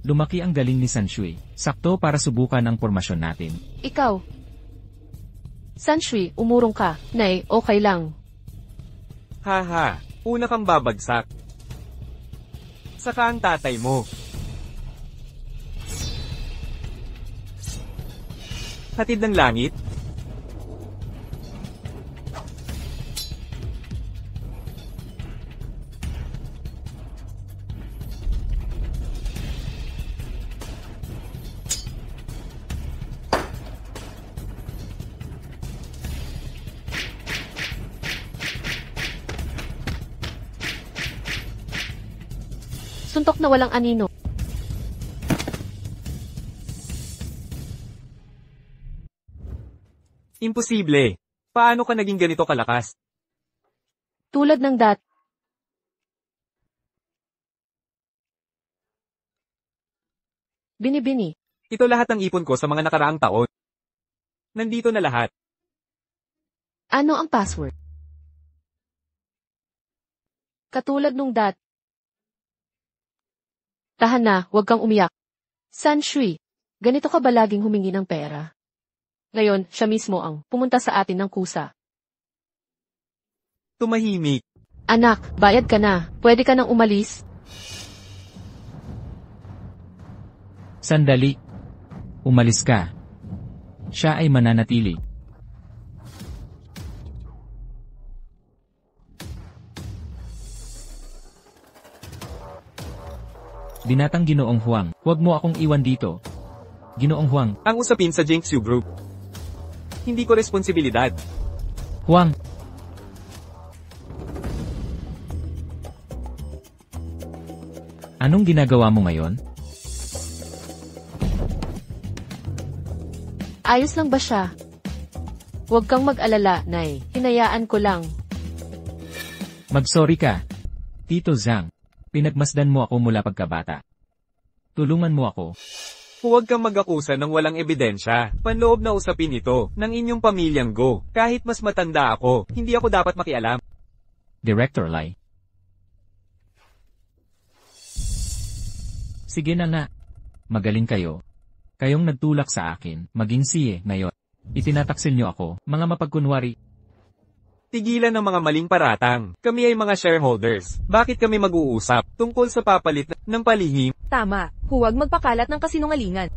Lumaki ang galing ni Sanshui. Sakto para subukan ang pormasyon natin. Ikaw. Sanshui, umurong ka. Nay, okay lang. Haha, una kang babagsak. Saka ang tatay mo. Hatid ng langit? Suntok na walang anino. Imposible. Paano ka naging ganito kalakas? Tulad ng Bini-bini. Ito lahat ang ipon ko sa mga nakaraang taon. Nandito na lahat. Ano ang password? Katulad nung Tahan na, huwag kang umiyak. Sanshui, ganito ka ba laging humingi ng pera? Ngayon, siya mismo ang pumunta sa atin ng kusa. Tumahimik. Anak, bayad ka na. Pwede ka nang umalis? Sandali. Umalis ka. Siya ay mananatili. Binatang Ginoong Huang, huwag mo akong iwan dito. Ginoong Huang, Ang usapin sa Jinxio Group. Hindi ko responsibilidad. Huang! Anong ginagawa mo ngayon? Ayos lang ba siya? Huwag kang mag-alala, Nay. Hinayaan ko lang. Mag-sorry ka. Tito Zhang, pinagmasdan mo ako mula pagkabata. Tulungan mo ako. Huwag kang mag-akusa ng walang ebidensya. Panloob na usapin ito ng inyong pamilyang Go. Kahit mas matanda ako, hindi ako dapat makialam. Director Lai. Sige na nga. Magaling kayo. Kayong nagtulak sa akin, maging siye ngayon. Itinataksil niyo ako, mga mapagkunwari. Tigilan ng mga maling paratang. Kami ay mga shareholders. Bakit kami mag-uusap tungkol sa papalit ng palihim? Tama, huwag magpakalat ng kasinungalingan.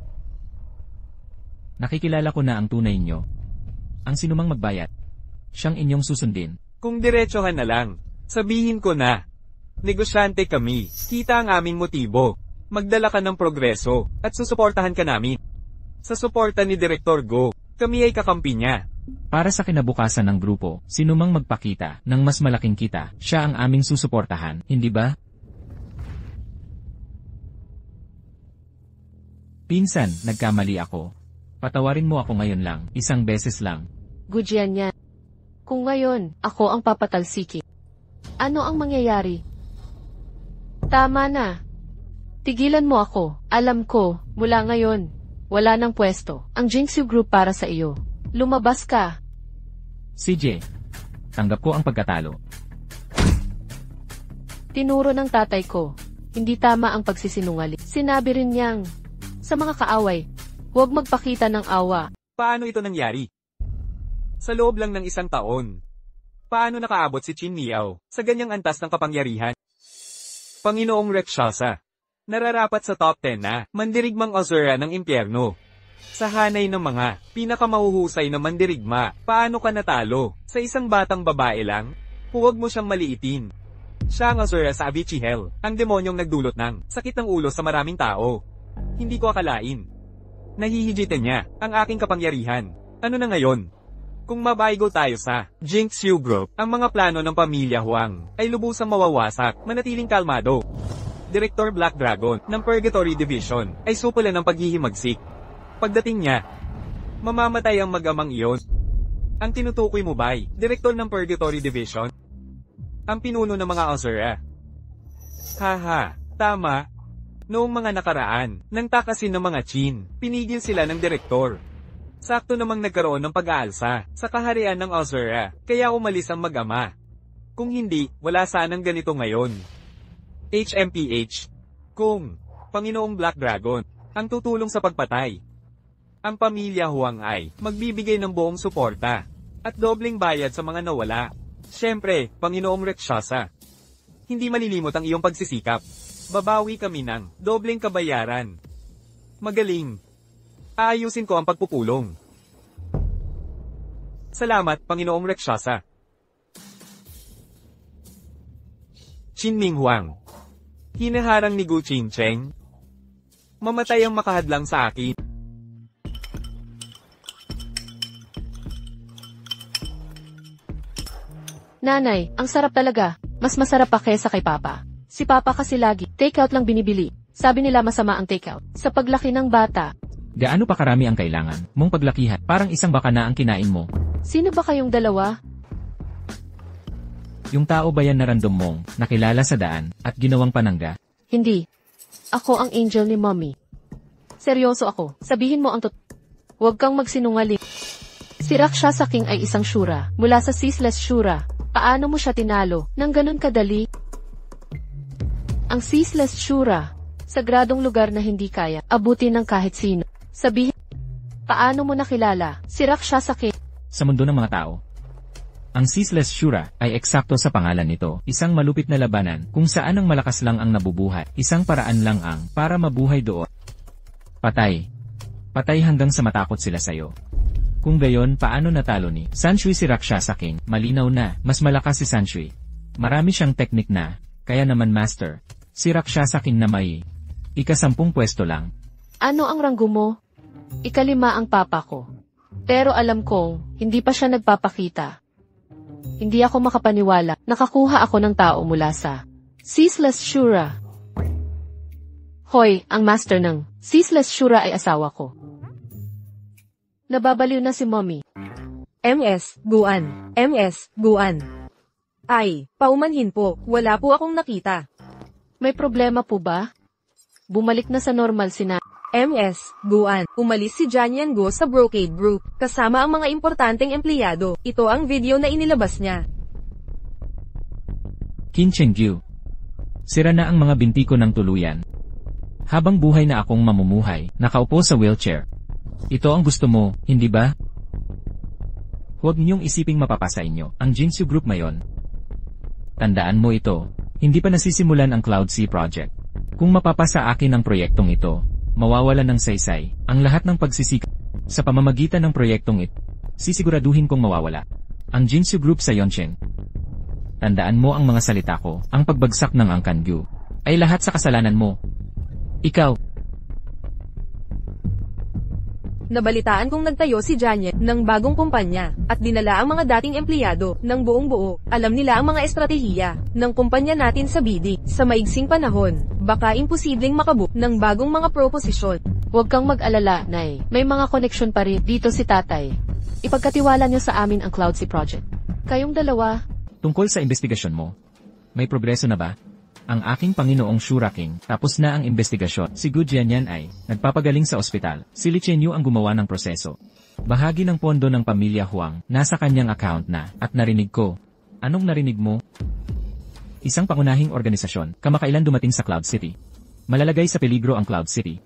Nakikilala ko na ang tunay niyo. Ang sinumang magbayad, siyang inyong susundin. Kung diretsohan na lang, sabihin ko na. Negosyante kami. Kita ang aming motibo. Magdala ka ng progreso, at susuportahan ka namin. Sa suporta ni Director Go, kami ay kakampi niya. Para sa kinabukasan ng grupo, sinumang magpakita ng mas malaking kita, siya ang aming susuportahan, hindi ba? Pinsan, nagkamali ako. Patawarin mo ako ngayon lang, isang beses lang. Gujian yan. Kung ngayon, ako ang papatalsiki. Ano ang mangyayari? Tama na. Tigilan mo ako. Alam ko, mula ngayon, wala nang pwesto ang Jingxiu Group para sa iyo. Lumabas ka. CJ, tanggap ko ang pagkatalo. Tinuro ng tatay ko. Hindi tama ang pagsisinungaling. Sinabi rin niyang, sa mga kaaway, huwag magpakita ng awa. Paano ito nangyari? Sa loob lang ng isang taon. Paano nakaabot si Qin Miao sa ganyang antas ng kapangyarihan? Panginoong Rakshasa, nararapat sa top 10 na mandirigmang Asura ng impyerno. Sa hanay ng mga pinakamahuhusay na mandirigma, paano ka natalo? Sa isang batang babae lang? Huwag mo siyang maliitin. Siya ang Asura sa Avicii Hell, ang demonyong nagdulot ng sakit ng ulo sa maraming tao. Hindi ko akalain. Nahihigitan niya ang aking kapangyarihan. Ano na ngayon? Kung mabaigo tayo sa Jingxiu Group, ang mga plano ng pamilya Huang ay lubusang mawawasak, manatiling kalmado. Director Black Dragon ng Purgatory Division ay supula ng paghihimagsik. Pagdating niya, mamamatay ang mag-amang iyon. Ang tinutukoy mo ba'y Direktor ng Purgatory Division? Ang pinuno ng mga Asura. Haha, tama. Noong mga nakaraan, nang takasin ng mga Qin, pinigil sila ng direktor. Sakto namang nagkaroon ng pag-aalsa sa kaharian ng Asura, kaya umalis ang mag-ama. Kung hindi, wala sanang ganito ngayon. HMPH. Kung Panginoong Black Dragon ang tutulong sa pagpatay, ang pamilya Huang ay magbibigay ng buong suporta at dobleng bayad sa mga nawala. Siyempre, Panginoong Rakshasa, hindi malilimot ang iyong pagsisikap. Babawi kami ng dobleng kabayaran. Magaling. Aayusin ko ang pagpupulong. Salamat, Panginoong Rakshasa. Qin Ming Huang. Hinaharang ni Gu Qingcheng. Mamatay ang makahadlang sa akin. Nanay, ang sarap talaga. Mas masarap pa kaysa kay Papa. Si Papa kasi lagi, take-out lang binibili. Sabi nila masama ang take-out. Sa paglaki ng bata. Gaano pa karami ang kailangan mong paglakihan? Parang isang baka na ang kinain mo. Sino ba kayong dalawa? Yung tao ba yan na random mong nakilala sa daan at ginawang panangga? Hindi. Ako ang angel ni Mommy. Seryoso ako. Sabihin mo ang Huwag kang magsinungaling. Si Rakshasa King ay isang Shura. Mula sa Ceaseless Shura. Paano mo siya tinalo nang ganun kadali? Ang Ceaseless Shura. Sagradong lugar na hindi kaya abutin ng kahit sino. Sabihin, paano mo nakilala si Rakshasa King? Sa mundo ng mga tao, ang Ceaseless Shura ay eksakto sa pangalan nito, isang malupit na labanan kung saan ang malakas lang ang nabubuhay, isang paraan lang ang para mabuhay doon. Patay. Patay hanggang sa matakot sila sayo. Kung gayon, paano natalo ni Sanshui si Rakshasa King? Malinaw na, mas malakas si Sanshui. Marami siyang teknik na, kaya naman master, si Rakshasa King na may ika-10 pwesto lang. Ano ang ranggo mo? Ika-5 ang papa ko. Pero alam kong, hindi pa siya nagpapakita. Hindi ako makapaniwala, nakakuha ako ng tao mula sa Ceaseless Shura. Hoy, ang master ng Ceaseless Shura ay asawa ko. Nababaliw na si Mommy. MS Guan. MS Guan. Ay, paumanhin po, wala po akong nakita. May problema po ba? Bumalik na sa normal si na. MS, Guan, umalis si Janyan Go sa Brocade Group, kasama ang mga importanteng empleyado. Ito ang video na inilabas niya. Qin Chengyu. Sira na ang mga binti ko ng tuluyan. Habang buhay na akong mamumuhay, nakaupo sa wheelchair. Ito ang gusto mo, hindi ba? Huwag niyong isiping mapapasa inyo ang Jinsu Group ngayon. Tandaan mo ito, hindi pa nasisimulan ang Cloud Sea Project. Kung mapapasa akin ang proyektong ito, mawawala ng saysay ang lahat ng pagsisikap sa pamamagitan ng proyektong ito. Sisiguraduhin kong mawawala ang Jinsu Group sa Yoncheng. Tandaan mo ang mga salita ko, ang pagbagsak ng Angkangyu ay lahat sa kasalanan mo. Ikaw. Nabalitaan kong nagtayo si Janyan ng bagong kumpanya, at dinala ang mga dating empleyado ng buong buo. Alam nila ang mga estratehiya ng kumpanya natin sa BD. Sa maigsing panahon, baka imposibleng makabook ng bagong mga proposisyon. Huwag kang mag-alala, Nay. May mga koneksyon pa rin dito si Tatay. Ipagkatiwala niyo sa amin ang Cloud Sea Project. Kayong dalawa, Tungkol sa investigasyon mo, may progreso na ba? Ang aking Panginoong Shura King, tapos na ang investigasyon. Si Gu Jianyan ay nagpapagaling sa ospital. Si Li Chenyu ang gumawa ng proseso. Bahagi ng pondo ng pamilya Huang, nasa kanyang account na, at narinig ko. Anong narinig mo? Isang pangunahing organisasyon, kamakailan dumating sa Cloud City. Malalagay sa peligro ang Cloud City.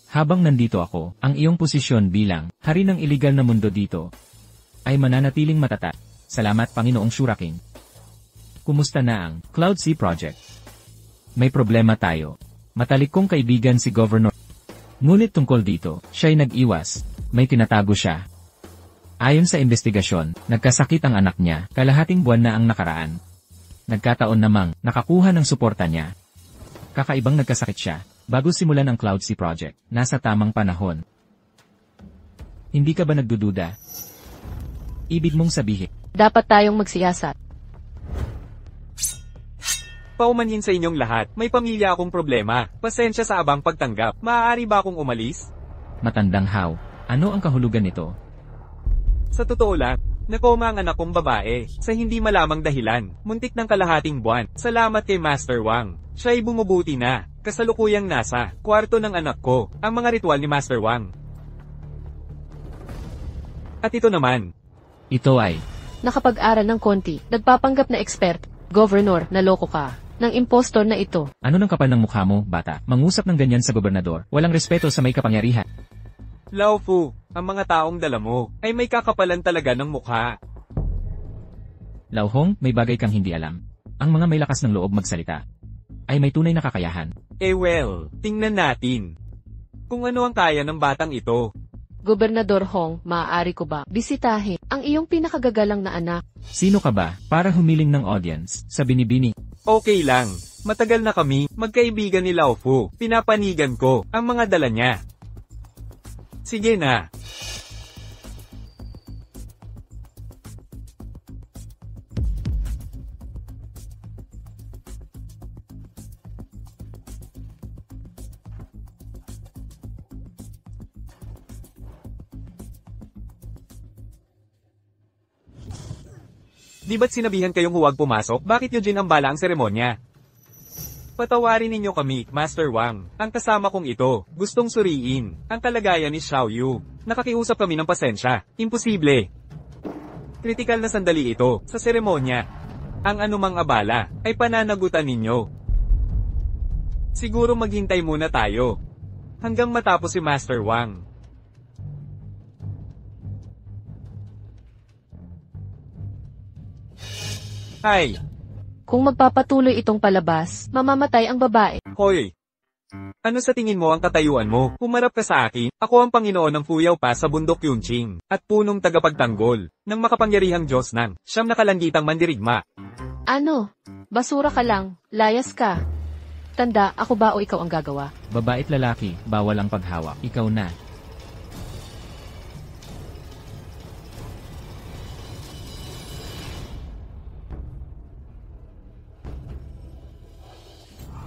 Habang nandito ako, ang iyong posisyon bilang hari ng iligal na mundo dito ay mananatiling matata. Salamat Panginoong Shura King. Kumusta na ang Cloud Sea Project? May problema tayo. Matalik kong kaibigan si Governor. Ngunit tungkol dito, siya'y nag-iwas. May tinatago siya. Ayon sa investigasyon, nagkasakit ang anak niya, kalahating buwan na ang nakaraan. Nagkataon namang nakakuha ng suporta niya. Kakaibang nagkasakit siya, bago simulan ang Cloud Sea Project, nasa tamang panahon. Hindi ka ba nagdududa? Ibig mong sabihin, dapat tayong magsiyasat. Paumanhin sa inyong lahat, may pamilya akong problema. Pasensya sa abang pagtanggap. Maaari ba akong umalis? matandang how, ano ang kahulugan nito? Sa totoo lang, nakoma ang anak kong babae, sa hindi malamang dahilan, muntik ng kalahating buwan. Salamat kay Master Wang. Siya'y bumubuti na, kasalukuyang nasa kwarto ng anak ko, ang mga ritual ni Master Wang. At ito naman, Ito ay, Nakapag-aral ng konti, nagpapanggap na expert, Governor, naloko ka, ng impostor na ito. ano ng kapal ng mukha mo, bata? Mangusap ng ganyan sa gobernador, walang respeto sa may kapangyarihan. Lao Fu, ang mga taong dala mo, ay may kakapalan talaga ng mukha. Lauhong, may bagay kang hindi alam. Ang mga may lakas ng loob magsalita ay may tunay na kakayahan. Well, tingnan natin. Kung ano ang kaya ng batang ito. Gobernador Hong, maaari ko ba bisitahin ang iyong pinakagagalang na anak? Sino ka ba para humiling ng audience sa binibini? Okay lang, matagal na kami, magkaibigan ni Lao Fu. Pinapanigan ko ang mga dala niya. Sige na. Di ba't sinabihan kayong huwag pumasok? Bakit Eugene ang bala ang seremonya? Patawarin ninyo kami, Master Wang. Ang kasama kong ito, gustong suriin ang kalagayan ni Xiao Yu. Nakakiusap kami ng pasensya. Imposible. Kritikal na sandali ito, sa seremonya. Ang anumang abala, ay pananagutan ninyo. Siguro maghintay muna tayo. Hanggang matapos si Master Wang. Ay, Kung magpapatuloy itong palabas, mamamatay ang babae. hoy. Ano sa tingin mo ang katayuan mo? Humarap ka sa akin, ako ang Panginoon ng Fuyaw pa sa bundok Yunqing, at punong tagapagtanggol, ng makapangyarihang Diyos ng siyam na kalanggitang mandirigma. Ano? Basura ka lang, layas ka. Tanda, ako ba o ikaw ang gagawa? Babae at lalaki, bawal ang paghawak. Ikaw na.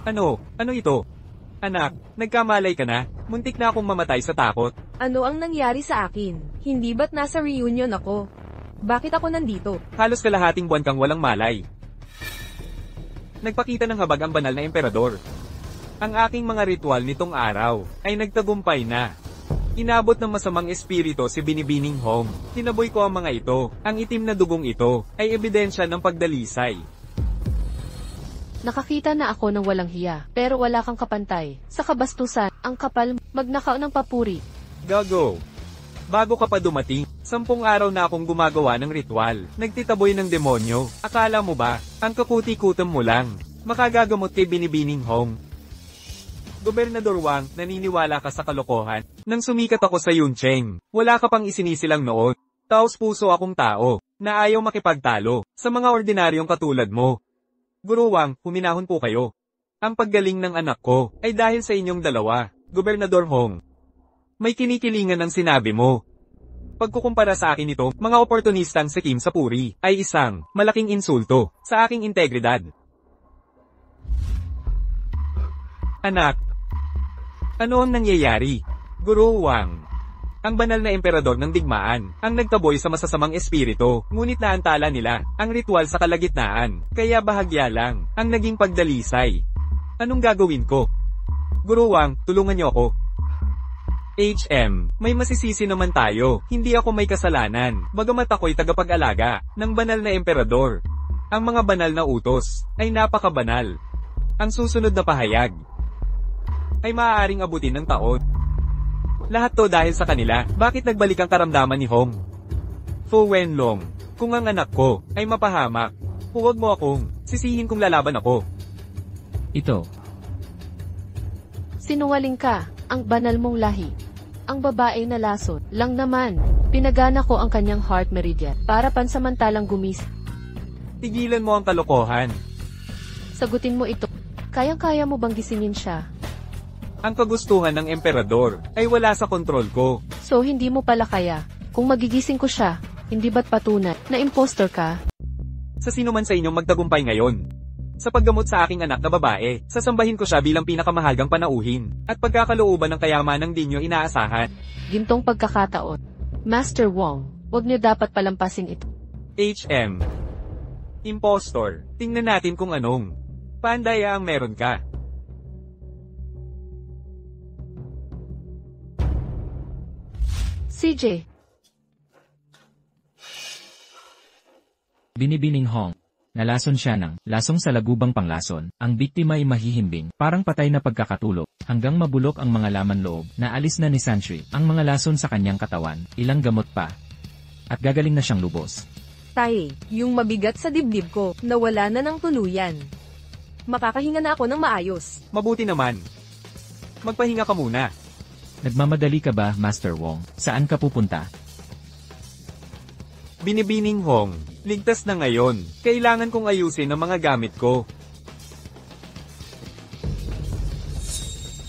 Ano? Ano ito? Anak, nagkamalay ka na? Muntik na akong mamatay sa takot. Ano ang nangyari sa akin? Hindi ba't nasa reunion ako? Bakit ako nandito? Halos kalahating buwan kang walang malay. Nagpakita ng habag ang banal na emperador. Ang aking mga ritual nitong araw ay nagtagumpay na. Inabot ng masamang espiritu si Binibining Hong. Tinaboy ko ang mga ito. Ang itim na dugong ito ay ebidensya ng pagdalisay. Nakakita na ako ng walang hiya, pero wala kang kapantay. Sa kabastusan, ang kapal, magnakaw ng papuri. Gago. Bago ka pa dumating, 10 araw na akong gumagawa ng ritual. Nagtitaboy ng demonyo. Akala mo ba, ang kakuti-kutom mo lang, makagagamot kay Binibining Hong? Gobernador Wang, naniniwala ka sa kalokohan. Nang sumikat ako sa Yuncheng, wala ka pang isinisilang noon. Taos puso akong tao, na ayaw makipagtalo, sa mga ordinaryong katulad mo. Guru Wang, huminahon po kayo. Ang paggaling ng anak ko, ay dahil sa inyong dalawa, Gobernador Hong. May kinikilingan ng sinabi mo. Pagkukumpara sa akin ito, mga oportunistang sikim sa puri, ay isang malaking insulto sa aking integridad. Anak, ano ang nangyayari? Guru Wang, ang banal na emperador ng digmaan, ang nagtaboy sa masasamang espiritu, ngunit naantala nila ang ritual sa kalagitnaan, kaya bahagya lang ang naging pagdalisay. Anong gagawin ko? Guru Wang, tulungan niyo ako. May masisisi naman tayo, hindi ako may kasalanan, bagamat ako'y tagapag-alaga ng banal na emperador. Ang mga banal na utos ay napakabanal. Ang susunod na pahayag ay maaaring abutin ng taon. Lahat to dahil sa kanila. Bakit nagbalik ang karamdaman ni Hong? Fu Wenlong, kung ang anak ko ay mapahamak, huwag mo akong sisihin kung lalaban ako. Ito. Sinungaling ka, ang banal mong lahi. Ang babae na lason lang naman. Pinagana ko ang kanyang heart meridian para pansamantalang gumising. Tigilan mo ang kalokohan. Sagutin mo ito. Kayang-kaya mo bang gisingin siya? Ang kagustuhan ng emperador ay wala sa kontrol ko. So hindi mo pala kaya. Kung magigising ko siya, hindi ba't patunay na imposter ka? Sa sino man sa inyong magtagumpay ngayon. Sa paggamot sa aking anak na babae, sasambahin ko siya bilang pinakamahalagang panauhin, at pagkakalooban ng kayamanang di nyo inaasahan. Gintong pagkakataon. Master Wong, wag niyo dapat palampasin ito. Impostor, tingnan natin kung anong pandaya ang meron ka. CJ. Binibining Hong. Nalason siya ng lasong sa lagubang panglason. Ang biktima ay mahihimbing, parang patay na pagkakatulog, hanggang mabulok ang mga laman loob. Naalis na ni Santry ang mga lason sa kanyang katawan, ilang gamot pa. At gagaling na siyang lubos. Tay, yung mabigat sa dibdib ko, nawala na ng tuluyan. Makakahinga na ako ng maayos. Mabuti naman. Magpahinga ka muna. Nagmamadali ka ba, Master Wong? Saan ka pupunta? Binibining Hong, ligtas na ngayon. Kailangan kong ayusin ang mga gamit ko.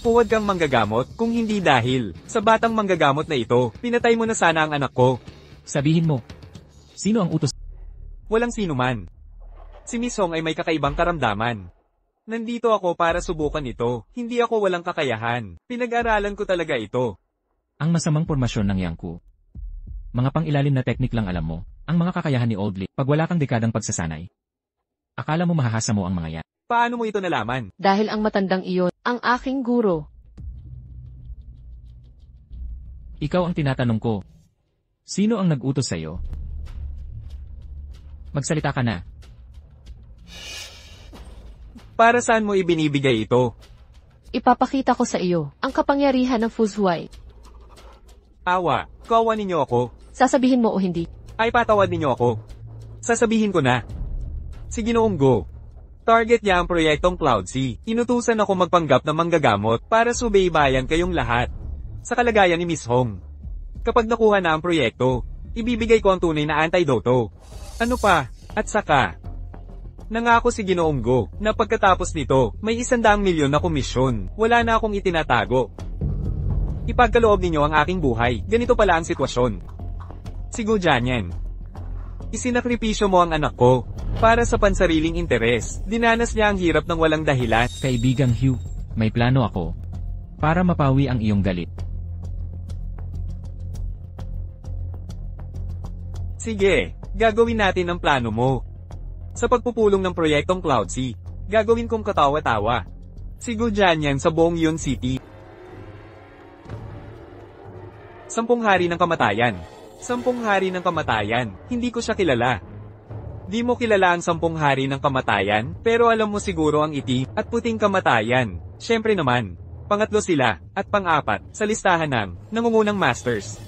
Huwag kang manggagamot kung hindi dahil sa batang manggagamot na ito, pinatay mo na sana ang anak ko. Sabihin mo, sino ang utos? Walang sino man. Si Miss Hong ay may kakaibang karamdaman. Nandito ako para subukan ito, hindi ako walang kakayahan. Pinag-aralan ko talaga ito. Ang masamang pormasyon ng Yangku. Mga pang-ilalim na teknik lang alam mo, ang mga kakayahan ni Old Lee, pag wala kang dekadang pagsasanay. Akala mo mahahasa mo ang mga yan. Paano mo ito nalaman? Dahil ang matandang iyon, ang aking guro. Ikaw ang tinatanong ko. Sino ang nag-utos sa'yo? Magsalita ka na. Para saan mo ibinibigay ito? Ipapakita ko sa iyo ang kapangyarihan ng Fuzhuai. Awa, kawa ninyo ako. Sasabihin mo o hindi? Ay patawad ninyo ako. Sasabihin ko na. Si Ginoong Go. Target niya ang proyektong Cloud Sea. Inutusan ako magpanggap ng manggagamot para subaybayan kayong lahat. Sa kalagayan ni Miss Hong. Kapag nakuha na ang proyekto, ibibigay ko ang tunay na antidoto. Ano pa? At saka, nangako si Ginoong Go na pagkatapos nito, may 100 milyon na komisyon. Wala na akong itinatago. Ipagkaloob ninyo ang aking buhay. Ganito pala ang sitwasyon. Si Gu Jianyan. Isinakripisyo mo ang anak ko para sa pansariling interes. Dinanas niya ang hirap ng walang dahilan. Kaibigang Hugh, may plano ako para mapawi ang iyong galit. Sige, Gagawin natin ang plano mo. Sa pagpupulong ng proyektong Cloudsea, gagawin kong katawa-tawa. Si Gujanyan sa buong Yun City. 10 hari ng kamatayan. 10 hari ng kamatayan, hindi ko siya kilala. Di mo kilala ang 10 hari ng kamatayan, pero alam mo siguro ang itim at puting kamatayan. Syempre naman, pangatlo sila, at pang-apat, sa listahan ng nangungunang masters.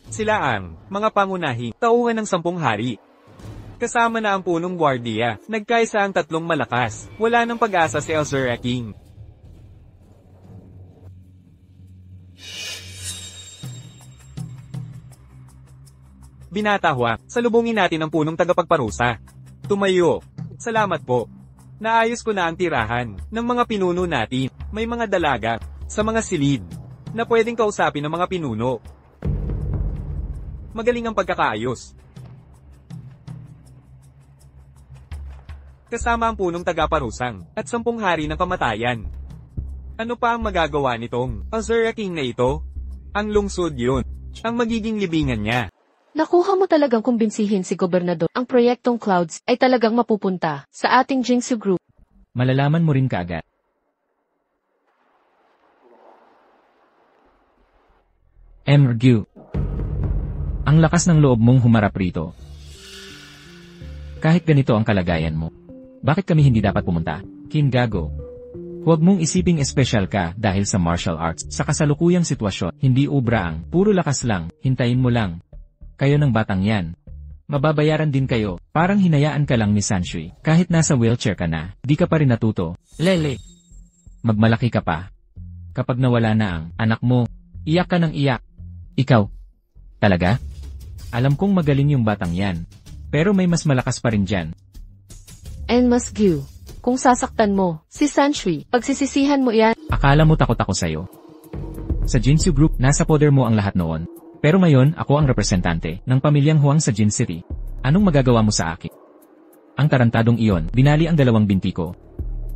Sila ang mga pangunahing tauhan ng 10 hari. Kasama na ang punong gwardiya, nagkaisa ang 3 malakas, wala nang pag-asa si Elzura King. Binatahwa, salubungin natin ang punong tagapagparusa. Tumayo. Salamat po. Naayos ko na ang tirahan ng mga pinuno natin. May mga dalaga sa mga silid na pwedeng kausapin ng mga pinuno. Magaling ang pagkakaayos. Kasama ang punong tagaparusang at 10 hari ng kamatayan. Ano pa ang magagawa nitong Elzura King na ito? Ang lungsod yun. Ang magiging libingan niya. Nakuha mo talagang kumbinsihin si Gobernador. Ang proyektong Clouds ay talagang mapupunta sa ating Jingsu Group. Malalaman mo rin kaagad. Rgu. Ang lakas ng loob mong humarap rito. Kahit ganito ang kalagayan mo. Bakit kami hindi dapat pumunta? King Gago. Huwag mong isiping espesyal ka dahil sa martial arts. Sa kasalukuyang sitwasyon, hindi ubra ang puro lakas lang, hintayin mo lang. Kayo ng batang yan. Mababayaran din kayo, parang hinayaan ka lang ni Sanshui. Kahit nasa wheelchair ka na, di ka pa rin natuto. Lele! Magmalaki ka pa. Kapag nawala na ang anak mo, iyak ka ng iyak. Ikaw? Talaga? Alam kong magaling yung batang yan. Pero may mas malakas pa rin dyan. And mas Gyu, kung sasaktan mo, si Sanshui, pagsisisihan mo yan. Akala mo takot ako sa'yo. Sa Jinsu Group, nasa poder mo ang lahat noon. Pero ngayon, ako ang representante ng pamilyang Huang sa Jin City. Anong magagawa mo sa akin? Ang tarantadong iyon, binali ang 2 binti ko.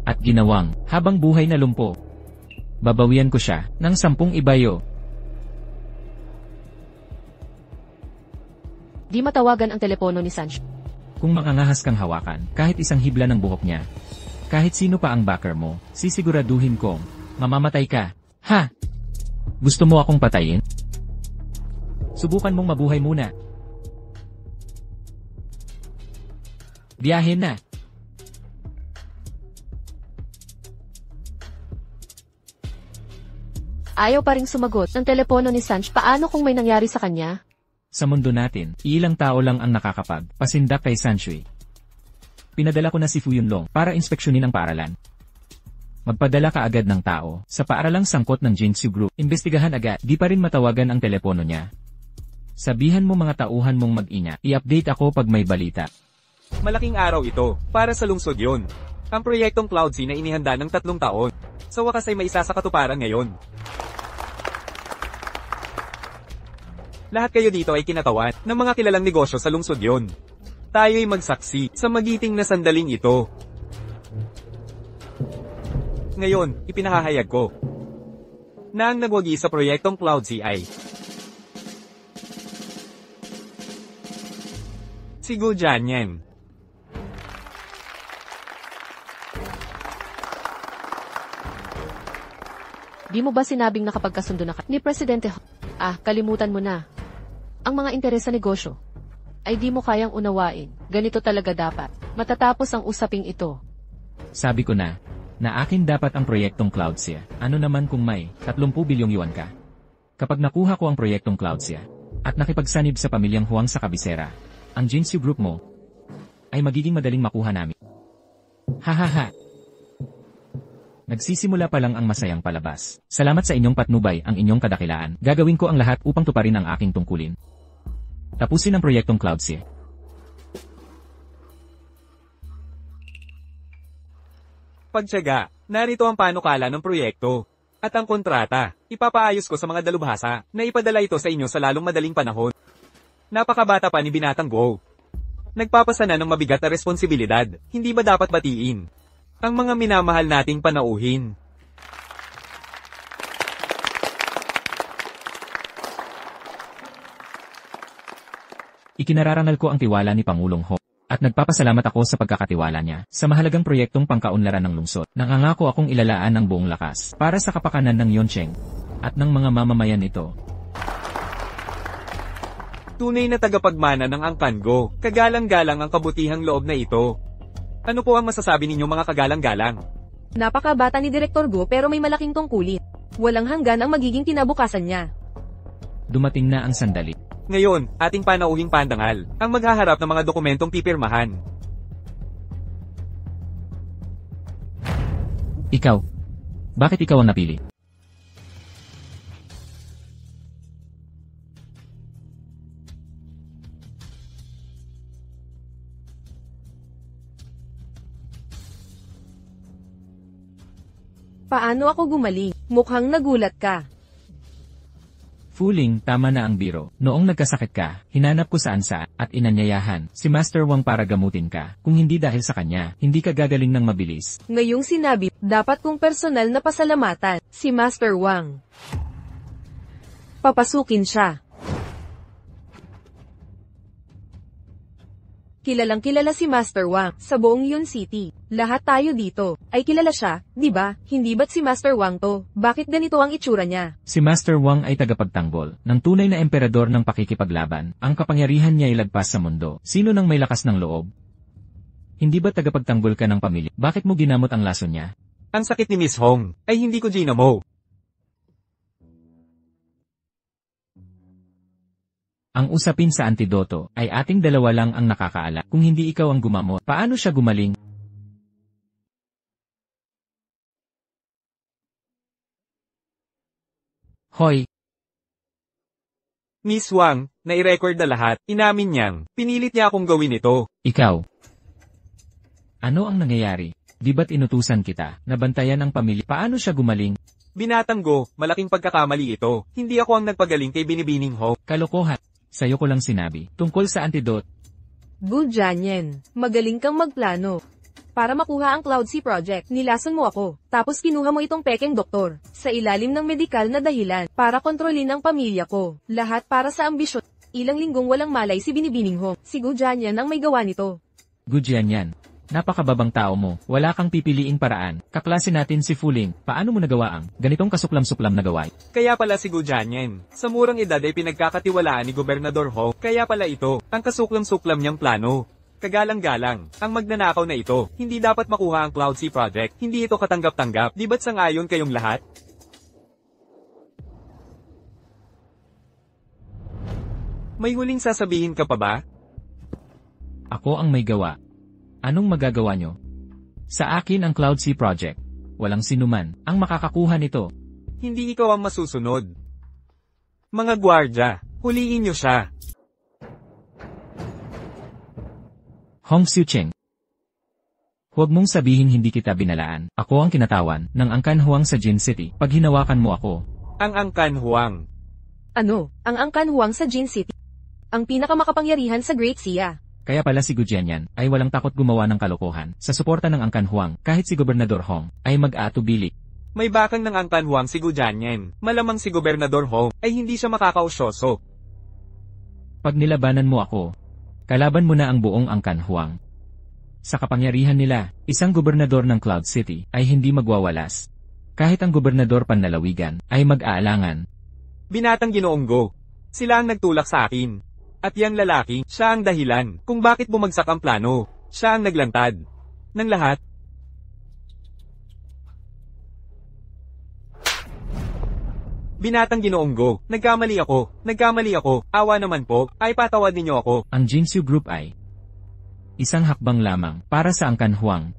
At ginawang, habang buhay na lumpo. Babawian ko siya ng 10 ibayo. Di matawagan ang telepono ni Sanshui. Kung makangahas kang hawakan, kahit isang hibla ng buhok niya. Kahit sino pa ang backer mo, sisiguraduhin kong mamamatay ka. Ha? Gusto mo akong patayin? Subukan mong mabuhay muna. Biyahe na. Ayaw pa ring sumagot ng telepono ni Sanch. Paano kung may nangyari sa kanya? Sa mundo natin, ilang tao lang ang nakakapag-pasindak kay Sanshui. Pinadala ko na si Fu Yunlong para inspeksyonin ang paaralan. Magpadala ka agad ng tao sa paaralang sangkot ng Jinsu Group. Imbestigahan agad, di pa rin matawagan ang telepono niya. Sabihan mo mga tauhan mong mag-ingat. I-update ako pag may balita. Malaking araw ito, para sa lungsod yun. Ang proyektong Cloudsea na inihanda ng 3 taon. Sa wakas ay maisa sa katuparan ngayon. Lahat kayo dito ay kinatawan ng mga kilalang negosyo sa lungsod yun. Tayo'y magsaksi sa magiting na sandaling ito. Ngayon, ipinahahayag ko na ang nagwagi sa proyektong Cloudsea ay si Gujanyan. Di mo ba sinabing nakapagkasundo na ka ni Presidente kalimutan mo na. Ang mga interes sa negosyo ay di mo kayang unawain. Ganito talaga dapat. Matatapos ang usaping ito. Sabi ko na akin dapat ang proyektong Cloudsea. Ano naman kung may 30 bilyong yuan ka? Kapag nakuha ko ang proyektong Cloudsea at nakipagsanib sa pamilyang Huang sa kabisera, ang Jinsu Group mo ay magiging madaling makuha namin. Hahaha. Nagsisimula pa lang ang masayang palabas. Salamat sa inyong patnubay, ang inyong kadakilaan. Gagawin ko ang lahat upang tuparin ang aking tungkulin. Tapusin ang proyektong Cloudsea. Pagtiyaga, narito ang panukala ng proyekto. At ang kontrata, ipapaayos ko sa mga dalubhasa na ipadala ito sa inyo sa lalong madaling panahon. Napakabata pa ni Binatang Guo. Nagpapasa na ng mabigat na responsibilidad, hindi ba dapat batiin ang mga minamahal nating panauhin? Ikinararangal ko ang tiwala ni Pangulong Ho. At nagpapasalamat ako sa pagkakatiwala niya sa mahalagang proyektong pangkaunlaran ng lungsod. Nangangako akong ilalaan ang buong lakas para sa kapakanan ng Yoncheng at ng mga mamamayan nito. Tunay na tagapagmana ng Angkan Go. Kagalang-galang ang kabutihang loob na ito. Ano po ang masasabi ninyo mga kagalang-galang? Napakabata ni Direktor Go pero may malaking tungkulin. Walang hanggan ang magiging kinabukasan niya. Dumating na ang sandali. Ngayon, ating panauhing pandangal, ang maghaharap ng mga dokumentong pipirmahan. Ikaw. Bakit ikaw ang napili? Paano ako gumaling? Mukhang nagulat ka. Fuling, tama na ang biro. Noong nagkasakit ka, hinanap ko saan at inanyayahan si Master Wang para gamutin ka. Kung hindi dahil sa kanya, hindi ka gagaling ng mabilis. Ngayong sinabi, dapat kong personal na pasalamatan, si Master Wang. Papasukin siya. Kilalang kilala si Master Wang sa buong Yun City. Lahat tayo dito ay kilala siya, di ba? Hindi ba't si Master Wang to? Bakit ganito ang itsura niya? Si Master Wang ay tagapagtanggol ng tunay na emperador ng pakikipaglaban. Ang kapangyarihan niya ay lagpas sa mundo. Sino nang may lakas ng loob? Hindi ba tagapagtanggol ka ng pamilya? Bakit mo ginamot ang laso niya? Ang sakit ni Miss Hong ay hindi ko ginamo. Ang usapin sa antidoto ay ating dalawa lang ang nakakaala. Kung hindi ikaw ang gumamot, paano siya gumaling? Hoy! Miss Wang, nai-record na lahat. Inamin niyang, pinilit niya akong gawin ito. Ikaw! Ano ang nangyayari? Di ba't inutusan kita na bantayan ang pamilya? Paano siya gumaling? Binatang Go, malaking pagkakamali ito. Hindi ako ang nagpagaling kay Binibining Ho. Kalokohan. Sa'yo ko lang sinabi. Tungkol sa antidote. Good Janyen, magaling kang magplano. Para makuha ang Cloud Sea Project, nilason mo ako. Tapos kinuha mo itong pekeng doktor. Sa ilalim ng medikal na dahilan, para kontrolin ang pamilya ko. Lahat para sa ambisyon. Ilang linggong walang malay si Binibining Ho. Si Good Janyen ang may gawa nito. Good yan. Napakababang tao mo. Wala kang pipiliing paraan. Kaklase natin si Fuling. Paano mo nagawa ang ganitong kasuklam-suklam na gawain? Kaya pala si Gu Jianyan. Sa murang edad ay pinagkakatiwalaan ni Gobernador Ho. Kaya pala ito, ang kasuklam-suklam niyang plano. Kagalang-galang, ang magnanakaw na ito, hindi dapat makuha ang Cloud Sea Project. Hindi ito katanggap-tanggap. Di ba't sangayon kayong lahat? May huling sasabihin ka pa ba? Ako ang may gawa. Anong magagawa nyo? Sa akin ang Cloud Sea Project. Walang sinuman ang makakakuha nito. Hindi ikaw ang masusunod. Mga gwardya, huliin niyo siya. Hong Xiucheng. Huwag mong sabihin hindi kita binalaan. Ako ang kinatawan ng Angkan Huang sa Jin City pag hinawakan mo ako. Ang Angkan Huang. Ano, ang Angkan Huang sa Jin City? Ang pinakamakapangyarihan sa Great Sea. Kaya pala si Gu Jianyan ay walang takot gumawa ng kalokohan sa suporta ng Angkan Huang kahit si Gobernador Hong ay mag-aatubili. May bakang ng Angkan Huang si Gu Jianyan. Malamang si Gobernador Hong ay hindi siya makakausyoso. Pag nilabanan mo ako, kalaban mo na ang buong Angkan Huang. Sa kapangyarihan nila, isang gobernador ng Cloud City ay hindi magwawalas. Kahit ang gobernador panlalawigan ay mag-aalangan. Binatang Ginoong Go. Sila ang nagtulak sa akin. At yang lalaki, siya ang dahilan kung bakit bumagsak ang plano. Siya ang naglantad ng lahat. Binatang Ginoong Go. Nagkamali ako. Awa naman po, ay patawad ninyo ako. Ang Jinsu Group ay isang hakbang lamang para sa Angkan Huang.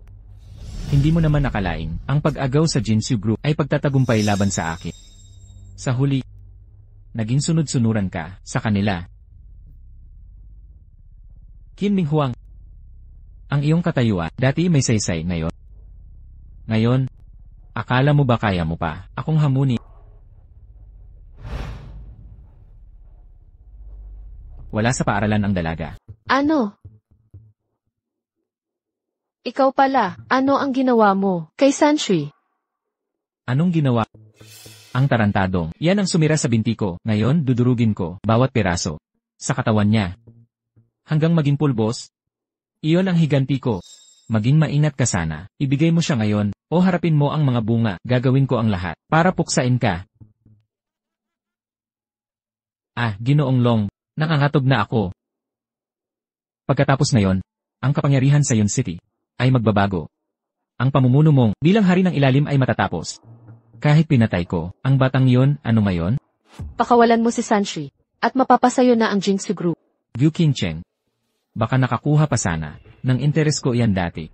Hindi mo naman nakalain, ang pag-agaw sa Jinsu Group ay pagtatagumpay laban sa akin. Sa huli, naging sunod-sunuran ka sa kanila. Qinming Huang. Ang iyong katayuan, dati may saysay ngayon. Ngayon, akala mo ba kaya mo pa akong hamunin? Wala sa paaralan ang dalaga. Ano? Ikaw pala, ano ang ginawa mo kay Sanshui? Anong ginawa? Ang tarantadong, yan ang sumira sa binti ko. Ngayon, dudurugin ko bawat piraso sa katawan niya. Hanggang maging pulbos? Iyon ang higanti ko. Maging maingat ka sana. Ibigay mo siya ngayon, o harapin mo ang mga bunga. Gagawin ko ang lahat, para puksain ka. Ginoong Long, nakakatog na ako. Pagkatapos ngayon, ang kapangyarihan sa Yon City ay magbabago. Ang pamumuno mong bilang hari ng ilalim ay matatapos. Kahit pinatay ko, ang batang yon, ano ngayon? Pakawalan mo si Sanshi, at mapapasayo na ang Jingsu Group. Gu Qingcheng. Baka nakakuha pa sana, ng interes ko iyan dati.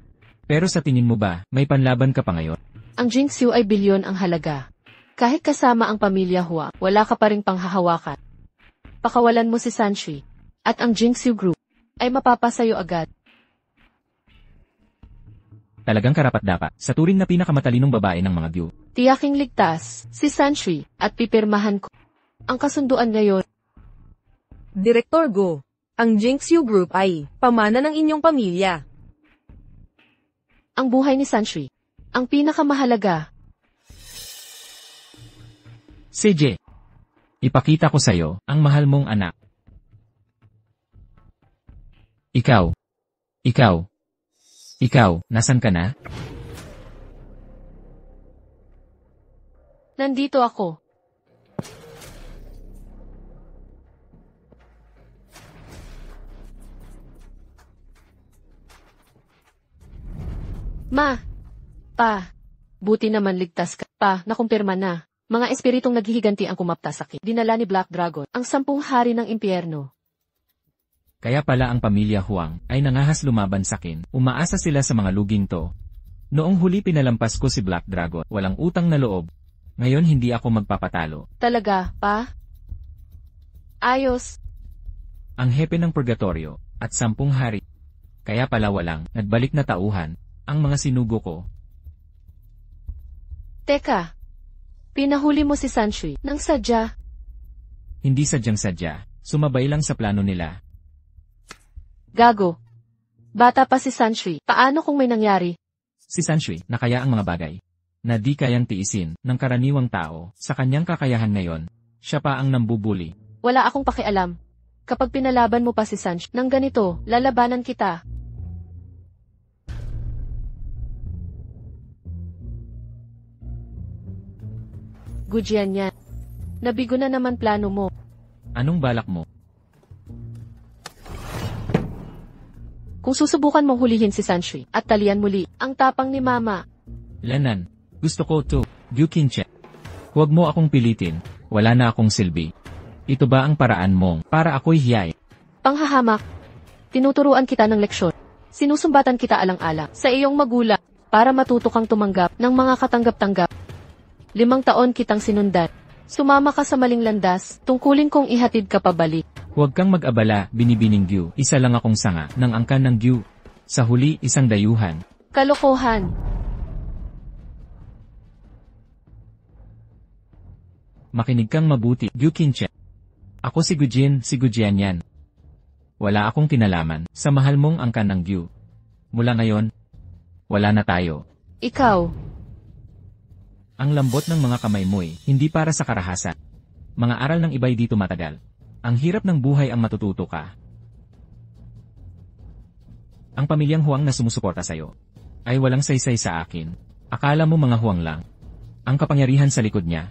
Pero sa tingin mo ba, may panlaban ka pa ngayon? Ang Jingsu ay bilyon ang halaga. Kahit kasama ang pamilya Hua, wala ka pa ring panghahawakan. Pakawalan mo si Sanshi, at ang Jingsu Group ay mapapasayo agad. Talagang karapat-dapat, sa turing na pinakamatalinong babae ng mga Gyu. Tiyaking ligtas, si Sanshi, at pipirmahan ko ang kasunduan ngayon. Direktor Go, ang Jingsu Group ay pamana ng inyong pamilya. Ang buhay ni Sanshi, ang pinakamahalaga. CJ, ipakita ko sa'yo ang mahal mong anak. Ikaw, nasan ka na? Nandito ako. Buti naman ligtas ka. Nakumpirma na. Mga espiritong naghihiganti ang kumapta sa akin. Dinala ni Black Dragon, ang 10 hari ng impyerno. Kaya pala ang pamilya Huang ay nangahas lumaban sa akin. Umaasa sila sa mga luging to. Noong huli pinalampas ko si Black Dragon, walang utang na loob. Ngayon hindi ako magpapatalo. Talaga, pa? Ayos. Ang hepe ng purgatorio, at 10 hari. Kaya pala walang nagbalik na tauhan, ang mga sinugo ko. Teka. Pinahuli mo si Sanshi nang sadya. Hindi sadyang-sadya, sumabay lang sa plano nila. Gago. Bata pa si Sanshi, paano kung may nangyari? Si Sanshi, na kaya ang mga bagay na di kayang tiisin ng karaniwang tao, sa kanyang kakayahan ngayon, siya pa ang nambubuli. Wala akong pakialam. Kapag pinalaban mo pa si Sanshi nang ganito, lalabanan kita. Gujian yan. Nabigo na naman plano mo. Anong balak mo? Kung susubukan mong hulihin si Sanshi at talian muli ang tapang ni Mama. Lenan, gusto ko to, Gu Qingcheng. Huwag mo akong pilitin, wala na akong silbi. Ito ba ang paraan mong para ako'y hiyay? Panghahamak. Tinuturuan kita ng leksyon. Sinusumbatan kita alang-alang sa iyong magulang para matuto kang tumanggap ng mga katanggap-tanggap. 5 taon kitang sinundan. Sumama ka sa maling landas, tungkulin kong ihatid ka pabalik. Huwag kang mag-abala, binibining Gyu. Isa lang akong sanga ng angkan ng Gyu. Sa huli, isang dayuhan. Kalokohan. Makinig kang mabuti, Gu Qingcheng. Ako si Gujin, si Gujian yan. Wala akong kinalaman sa mahal mong angkan ng Gyu. Mula ngayon, wala na tayo. Ikaw. Ang lambot ng mga kamay mo'y hindi para sa karahasan. Mga aral ng iba'y dito matagal. Ang hirap ng buhay ang matututo ka. Ang pamilyang Huang na sumusuporta sa'yo ay walang saysay sa akin. Akala mo mga Huang lang. Ang kapangyarihan sa likod niya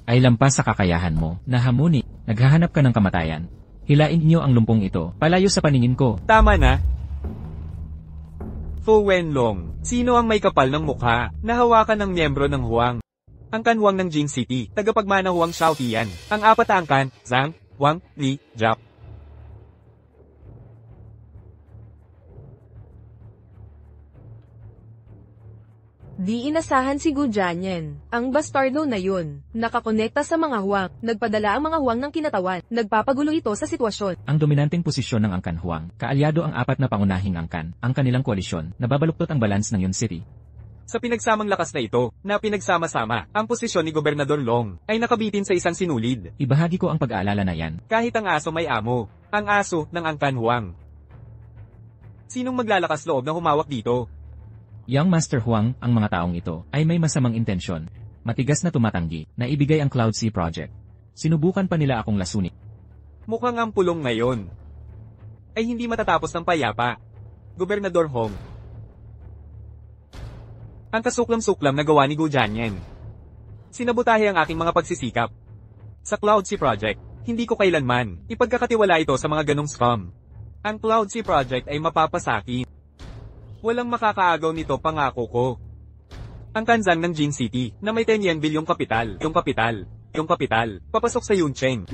ay lampas sa kakayahan mo na hamuni. Naghahanap ka ng kamatayan. Hilain niyo ang lumpong ito, palayo sa paningin ko. Tama na. Fu Wenlong, sino ang may kapal ng mukha na hawakan ng miyembro ng Huang? Angkan Huang ng Jing City, tagapagmana Huang Xiaotian. Ang 4 na angkan, Zhang, Huang, Li, Zhao. Di inasahan si Gu Jianyan. Ang bastardo na yun. Nakakonekta sa mga Huang. Nagpadala ang mga Huang ng kinatawan. Nagpapagulo ito sa sitwasyon. Ang dominanteng posisyon ng angkan Huang, kaalyado ang 4 na pangunahing angkan, ang kanilang koalisyon, nababaluktot ang balance ng Yon City. Sa pinagsamang lakas na ito, na pinagsama-sama, ang posisyon ni Gobernador Long ay nakabitin sa isang sinulid. Ibahagi ko ang pag-aalala na yan. Kahit ang aso may amo, ang aso ng angkan Huang. Sinong maglalakas loob na humawak dito? Young Master Huang, ang mga taong ito, ay may masamang intensyon. Matigas na tumatanggi, na ibigay ang Cloud Sea Project. Sinubukan pa nila akong lasunin. Mukhang ang pulong ngayon. ay hindi matatapos ng payapa. Gobernador Hong. Ang kasuklam-suklam na gawa ni Gu Jianyan. Sinabutahe ang aking mga pagsisikap. Sa Cloud Sea Project, hindi ko kailanman ipagkakatiwala ito sa mga ganong scam. Ang Cloud Sea Project ay mapapasakin. Walang makakaagaw nito, pangako ko. Ang kanzan ng Jin City, na may 10 yen bilyong kapital, papasok sa Yuncheng.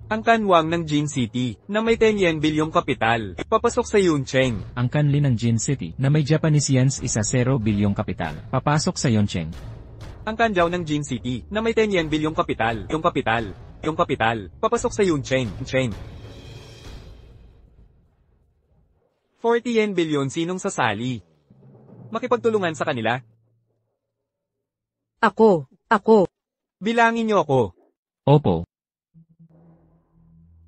Ang kanwang ng Jin City, na may 10 yen bilyong kapital, papasok sa Yuncheng. Ang kanli ng Jin City, na may Japanese yens 10 bilyong kapital, papasok sa Yoncheng. Ang kanjaw ng Jin City, na may 10 yen bilyong kapital, papasok sa Yuncheng. 40 yen bilyon sinong sasali? Makipagtulungan sa kanila? Ako. Bilangin niyo ako. Opo.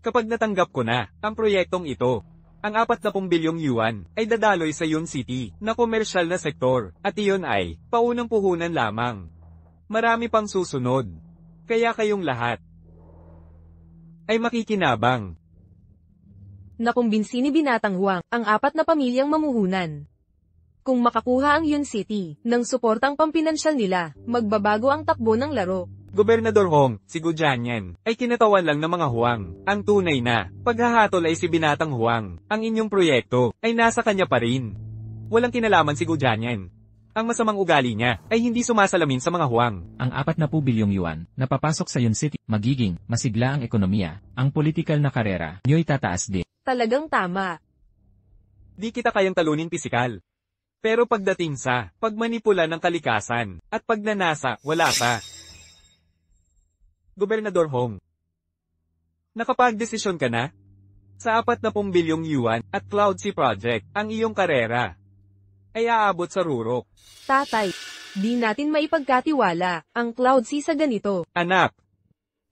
Kapag natanggap ko na ang proyektong ito, ang 40 bilyong yuan ay dadaloy sa Yun City na komersyal na sektor, at iyon ay paunang puhunan lamang. Marami pang susunod. Kaya kayong lahat ay makikinabang. Nakumbinsi ni Binatang Huang ang 4 na pamilyang mamuhunan. Kung makakuha ang Yun City ng suportang pampinansyal nila, magbabago ang takbo ng laro. Gobernador Hong, si Gu Jianyan, ay kinatawan lang ng mga Huang. Ang tunay na paghahatol ay si Binatang Huang. Ang inyong proyekto ay nasa kanya pa rin. Walang kinalaman si Gu Jianyan. Ang masamang ugali niya ay hindi sumasalamin sa mga Huang. Ang 40 bilyong yuan na papasok sa Yun City, magiging masigla ang ekonomiya. Ang politikal na karera niyo'y tataas din. Talagang tama. Di kita kayang talunin pisikal. Pero pagdating sa pagmanipula ng kalikasan at pagnanasa, wala pa. Gobernador Hong, nakapagdesisyon ka na? Sa 40 bilyong yuan at Cloud Sea Project, ang iyong karera ay aabot sa rurok. Tatay, di natin maipagkatiwala ang Cloud Sea sa ganito. Anak,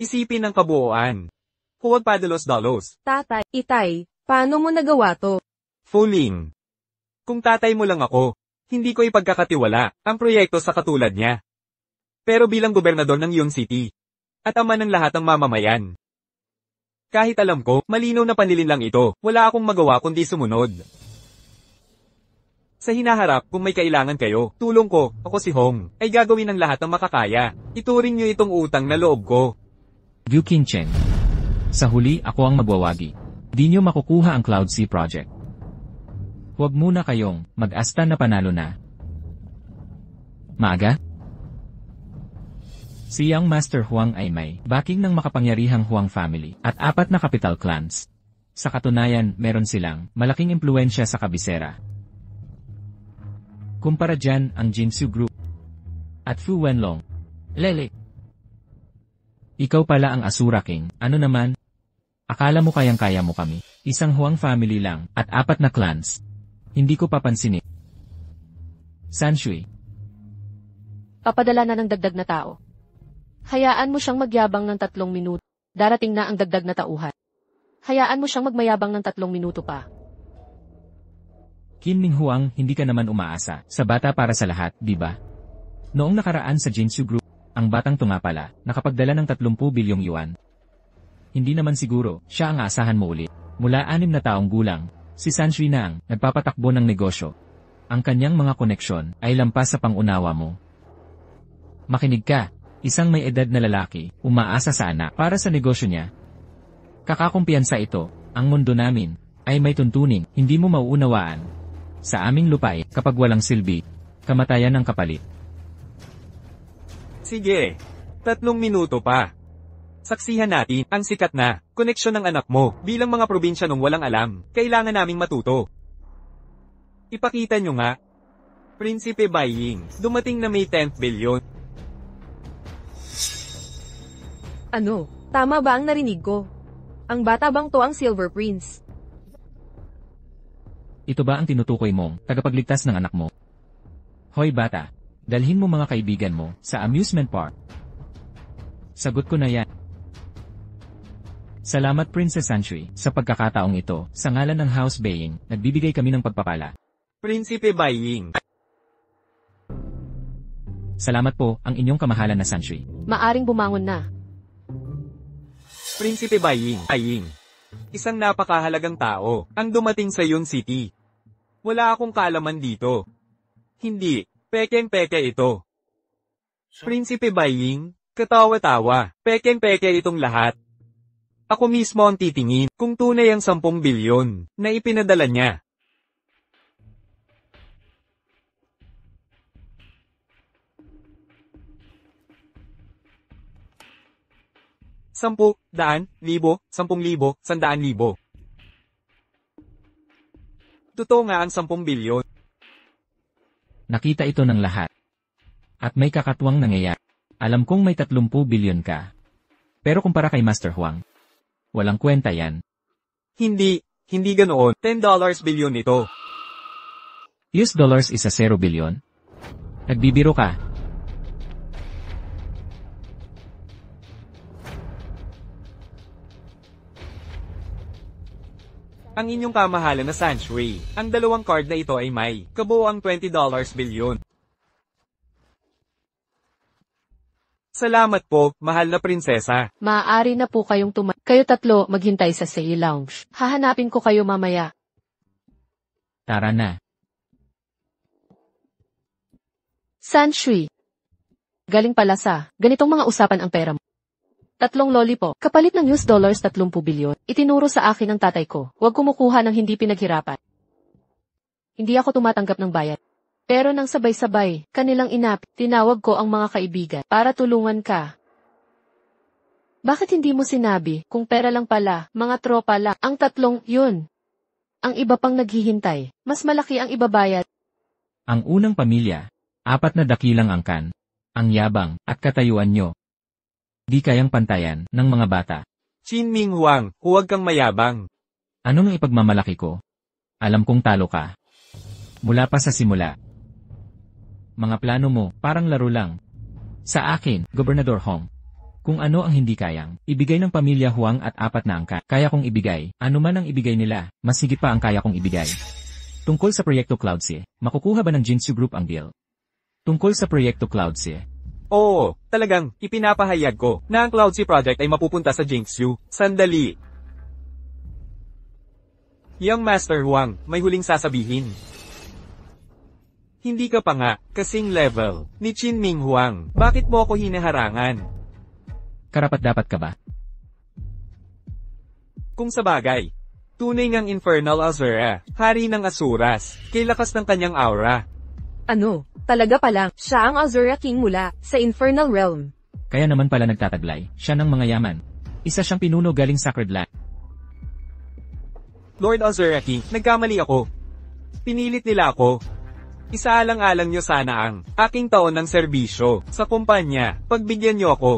isipin ang kabuuan. Huwag padalos-dalos. Tatay, itay, paano mo nagawa to? Fooling. Kung tatay mo lang ako, hindi ko ipagkakatiwala ang proyekto sa katulad niya. Pero bilang gobernador ng Yun City, at ama ng lahat ng mamamayan, kahit alam ko, malinaw na panlilin lang ito, wala akong magawa kundi sumunod. Sa hinaharap, kung may kailangan kayo, tulong ko, ako si Hong, ay gagawin ng lahat ng makakaya. Ituring niyo itong utang na loob ko. Gu Qingcheng. Sa huli, ako ang magwawagi. Di niyo makukuha ang Cloud Sea Project. Huwag muna kayong mag-asta na panalo na. Maaga? Si Young Master Huang ay may backing ng makapangyarihang Huang family at 4 na capital clans. Sa katunayan, meron silang malaking impluensya sa kabisera. Kumpara dyan ang Jinsu Group at Fu Wenlong. Lele. Ikaw pala ang Asura King. Ano naman? Akala mo kayang-kaya mo kami? Isang Huang family lang at 4 na clans. Hindi ko papansinin. Sanshui. Papadala na ng dagdag na tao. Hayaan mo siyang magyabang ng 3 minuto. Darating na ang dagdag na tauhan. Hayaan mo siyang magmayabang ng 3 minuto pa. Qin Ming Huang, hindi ka naman umaasa sa bata para sa lahat, di ba? Noong nakaraan sa Jinsu Group, ang batang tunga pala, nakapagdala ng 30 bilyong yuan. Hindi naman siguro, siya ang aasahan mo ulit. Mula 6 na taong gulang, si Sanshui na ang nagpapatakbo ng negosyo. Ang kanyang mga koneksyon ay lampas sa pangunawa mo. Makinig ka, isang may edad na lalaki, umaasa sa anak para sa negosyo niya. Kakakumpiyansa ito, ang mundo namin, ay may tuntuning, hindi mo mauunawaan. Sa aming lupain, kapag walang silbi, kamatayan ng kapalit. Sige, 3 minuto pa. Saksihan natin ang sikat na koneksyon ng anak mo. Bilang mga probinsya nung walang alam, kailangan naming matuto. Ipakita nyo nga. Prinsipe Buying, dumating na may 10th billion. Ano, tama ba ang narinig ko? Ang bata bang to ang Silver Prince? Ito ba ang tinutukoy mong tagapagligtas ng anak mo? Hoy bata, dalhin mo mga kaibigan mo sa amusement park. Sagot ko na yan. Salamat Princess Sanshui sa pagkakataong ito. Sa ngalan ng House Baying, nagbibigay kami ng pagpapala. Prinsipe Buying. Salamat po ang inyong kamahalan na Sanshui. Maaring bumangon na. Prinsipe Buying. Isang napakahalagang tao ang dumating sa Yun City. Wala akong kaalaman dito. Hindi, pekeng-peke ito. Prinsipe Baiying, katawa-tawa, pekeng-peke itong lahat. Ako mismo ang titingin kung tunay ang 10 bilyon na ipinadala niya. Sampu, daan, libo, 10,000, 100,000. Totoo nga ang 10 bilyon. Nakita ito ng lahat. At may kakatuwang nangyayari. Alam kong may 30 bilyon ka. Pero kumpara kay Master Huang, walang kwenta yan. Hindi ganoon. $10 bilyon ito. US dollars is a 0 bilyon? Nagbibiro ka. Ang inyong kamahalan na Sanshui, ang dalawang card na ito ay may kabuoang $20 bilyon. Salamat po, mahal na prinsesa. Maaari na po kayong Kayo tatlo maghintay sa Sei Lounge. Hahanapin ko kayo mamaya. Tara na. Sanshui. Galing pala sa ganitong mga usapan ang pera mo. 3 lollipop, kapalit ng US dollars 30 bilyon, itinuro sa akin ng tatay ko, huwag kumukuha ng hindi pinaghirapan. Hindi ako tumatanggap ng bayad. Pero nang sabay-sabay, kanilang tinawag ko ang mga kaibigan para tulungan ka. Bakit hindi mo sinabi, kung pera lang pala, mga tropa lang, ang 3 yun? Ang iba pang naghihintay, mas malaki ang ibabayad. Ang unang pamilya, 4 na dakilang angkan, ang yabang, at katayuan nyo. Di kayang pantayan ng mga bata. Qin Ming Huang, huwag kang mayabang. Ano nang ipagmamalaki ko? Alam kong talo ka. Mula pa sa simula. Mga plano mo, parang laro lang. Sa akin, Gobernador Hong. Kung ano ang hindi kayang, ibigay ng pamilya Huang at 4 na angka, kaya kong ibigay. Ano man ang ibigay nila, mas higit pa ang kaya kong ibigay. Tungkol sa Proyekto Cloudse, makukuha ba ng Jinsu Group ang deal? Tungkol sa Proyekto Cloudse, Oo, talagang, ipinapahayag ko na ang Cloudsea Project ay mapupunta sa Jinxu. Sandali. Young Master Huang, may huling sasabihin. Hindi ka pa nga, kasing level, ni Qin Ming Huang. Bakit mo ako hinaharangan? karapat-dapat ka ba? Kung sa bagay, tunay ngang Infernal Azura, hari ng Asuras, kay lakas ng kanyang aura. Ano, talaga palang, siya ang Azura King mula sa Infernal Realm. Kaya naman pala nagtataglay, siya ng mga yaman. Isa siyang pinuno galing Sacred Land. Lord Azura King, nagkamali ako. Pinilit nila ako. Isaalang-alang nyo sana ang aking taon ng serbisyo sa kumpanya. Pagbigyan nyo ako.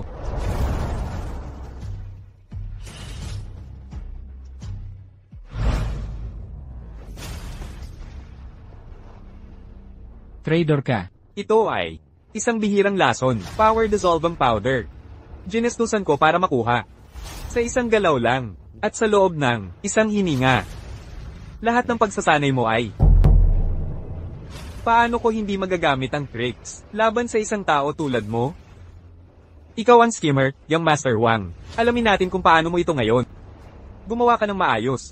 Trader ka. Ito ay isang bihirang lason, power dissolving powder. Ginestusan ko para makuha. Sa isang galaw lang, at sa loob ng isang hininga. Lahat ng pagsasanay mo ay paano ko hindi magagamit ang tricks laban sa isang tao tulad mo? Ikaw ang skimmer, Young Master Wang. Alamin natin kung paano mo ito ngayon. Gumawa ka ng maayos.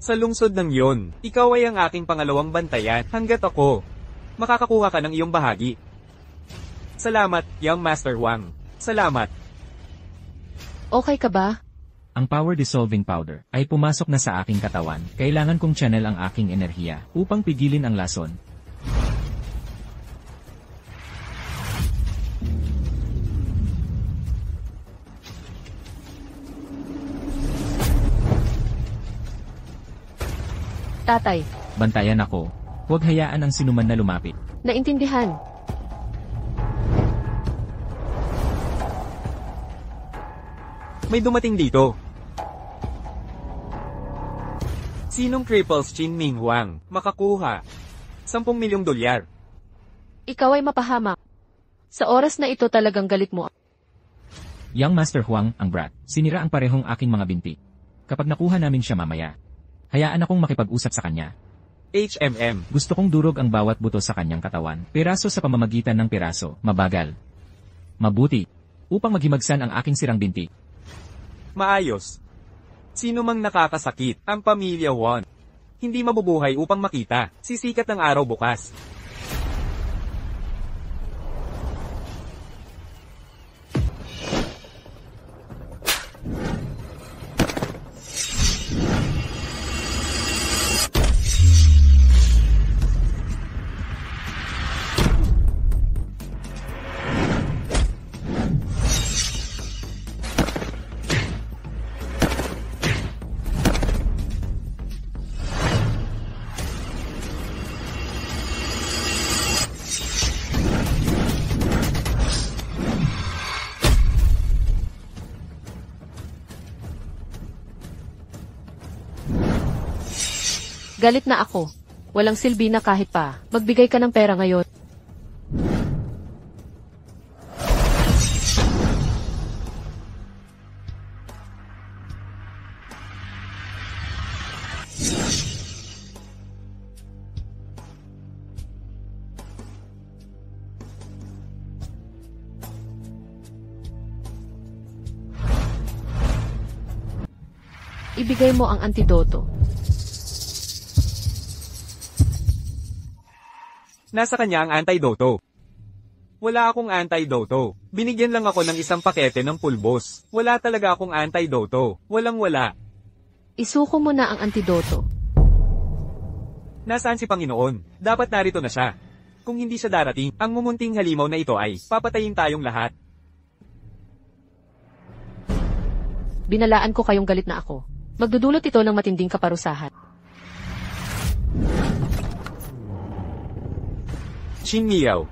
Sa lungsod ng yon, ikaw ay ang aking pangalawang bantayan hanggat ako makakakuha ka ng iyong bahagi. Salamat, Young Master Wang. Salamat. Okay ka ba? Ang power dissolving powder ay pumasok na sa aking katawan. Kailangan kong channel ang aking enerhiya upang pigilin ang lason. Tatay, Bantayan ako. Huwag hayaan ang sinuman na lumapit. naintindihan. May dumating dito. Sinong cripples Qin Ming Huang makakuha? 10 milyong dolyar. Ikaw ay mapahamak. Sa oras na ito talagang galit mo. Young Master Huang, ang brat, sinira ang parehong aking mga binti. Kapag nakuha namin siya mamaya, hayaan akong makipag-usap sa kanya. HMM. Gusto kong durog ang bawat buto sa kanyang katawan. Piraso sa pamamagitan ng piraso, mabagal. Mabuti. Upang maghimagsan ang aking sirang binti. Maayos. Sino mang nakakasakit, ang pamilya Won. Hindi mabubuhay upang makita, sisikat ng araw bukas. Galit na ako. Walang silbi na kahit pa. Magbigay ka ng pera ngayon. Ibigay mo ang antidoto. Nasa kanya ang antidoto. Wala akong antidoto. Binigyan lang ako ng isang pakete ng pulbos. Wala talaga akong antidoto. Walang-wala. Isuko mo na ang antidoto. Nasaan si Panginoon? Dapat narito na siya. Kung hindi siya darating, ang mumunting halimaw na ito ay papatayin tayong lahat. Binalaan ko kayong galit na ako. Magdudulot ito ng matinding kaparusahan. Qin Miao.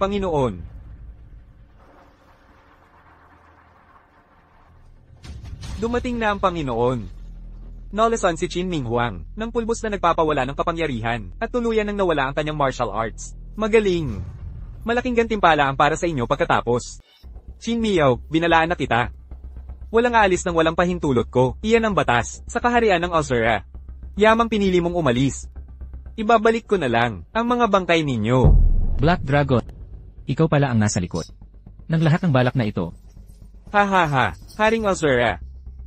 Panginoon. Dumating na ang Panginoon. Nalasan si Qin Ming Huang ng pulbos na nagpapawala ng kapangyarihan at tuluyan nang nawala ang kanyang martial arts. Magaling. Malaking gantimpala ang para sa inyo pagkatapos. Qin Miao, binalaan na kita. Walang aalis nang walang pahintulot ko. Iyan ang batas sa kaharian ng Azura. Yamang pinili mong umalis. Ibabalik ko na lang ang mga bangkay ninyo. Black Dragon. Ikaw pala ang nasa likod ng lahat ng balak na ito. Ha ha ha, Haring Azura.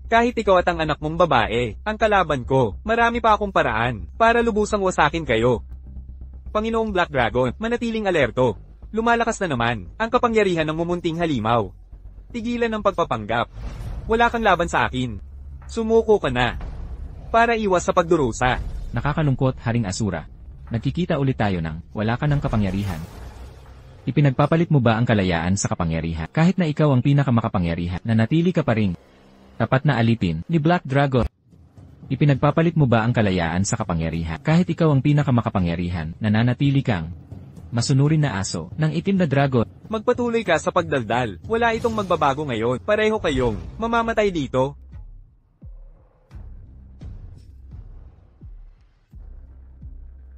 Kahit ikaw at ang anak mong babae, ang kalaban ko, marami pa akong paraan para lubusang wasakin kayo. Panginoong Black Dragon, manatiling alerto. Lumalakas na naman ang kapangyarihan ng mumunting halimaw. Tigilan ang pagpapanggap. Wala kang laban sa akin. Sumuko ka na. Para iwas sa pagdurusa. Nakakalungkot, Haring Asura. Nagkikita ulit tayo ng wala ka ng kapangyarihan. Ipinagpapalit mo ba ang kalayaan sa kapangyarihan? Kahit na ikaw ang pinakamakapangyarihan, nanatili ka pa rin tapat na alipin ni Black Dragon. Ipinagpapalit mo ba ang kalayaan sa kapangyarihan? Kahit ikaw ang pinakamakapangyarihan, nananatili kang masunurin na aso ng itim na dragon. Magpatuloy ka sa pagdaldal. Wala itong magbabago ngayon. Pareho kayong mamamatay dito.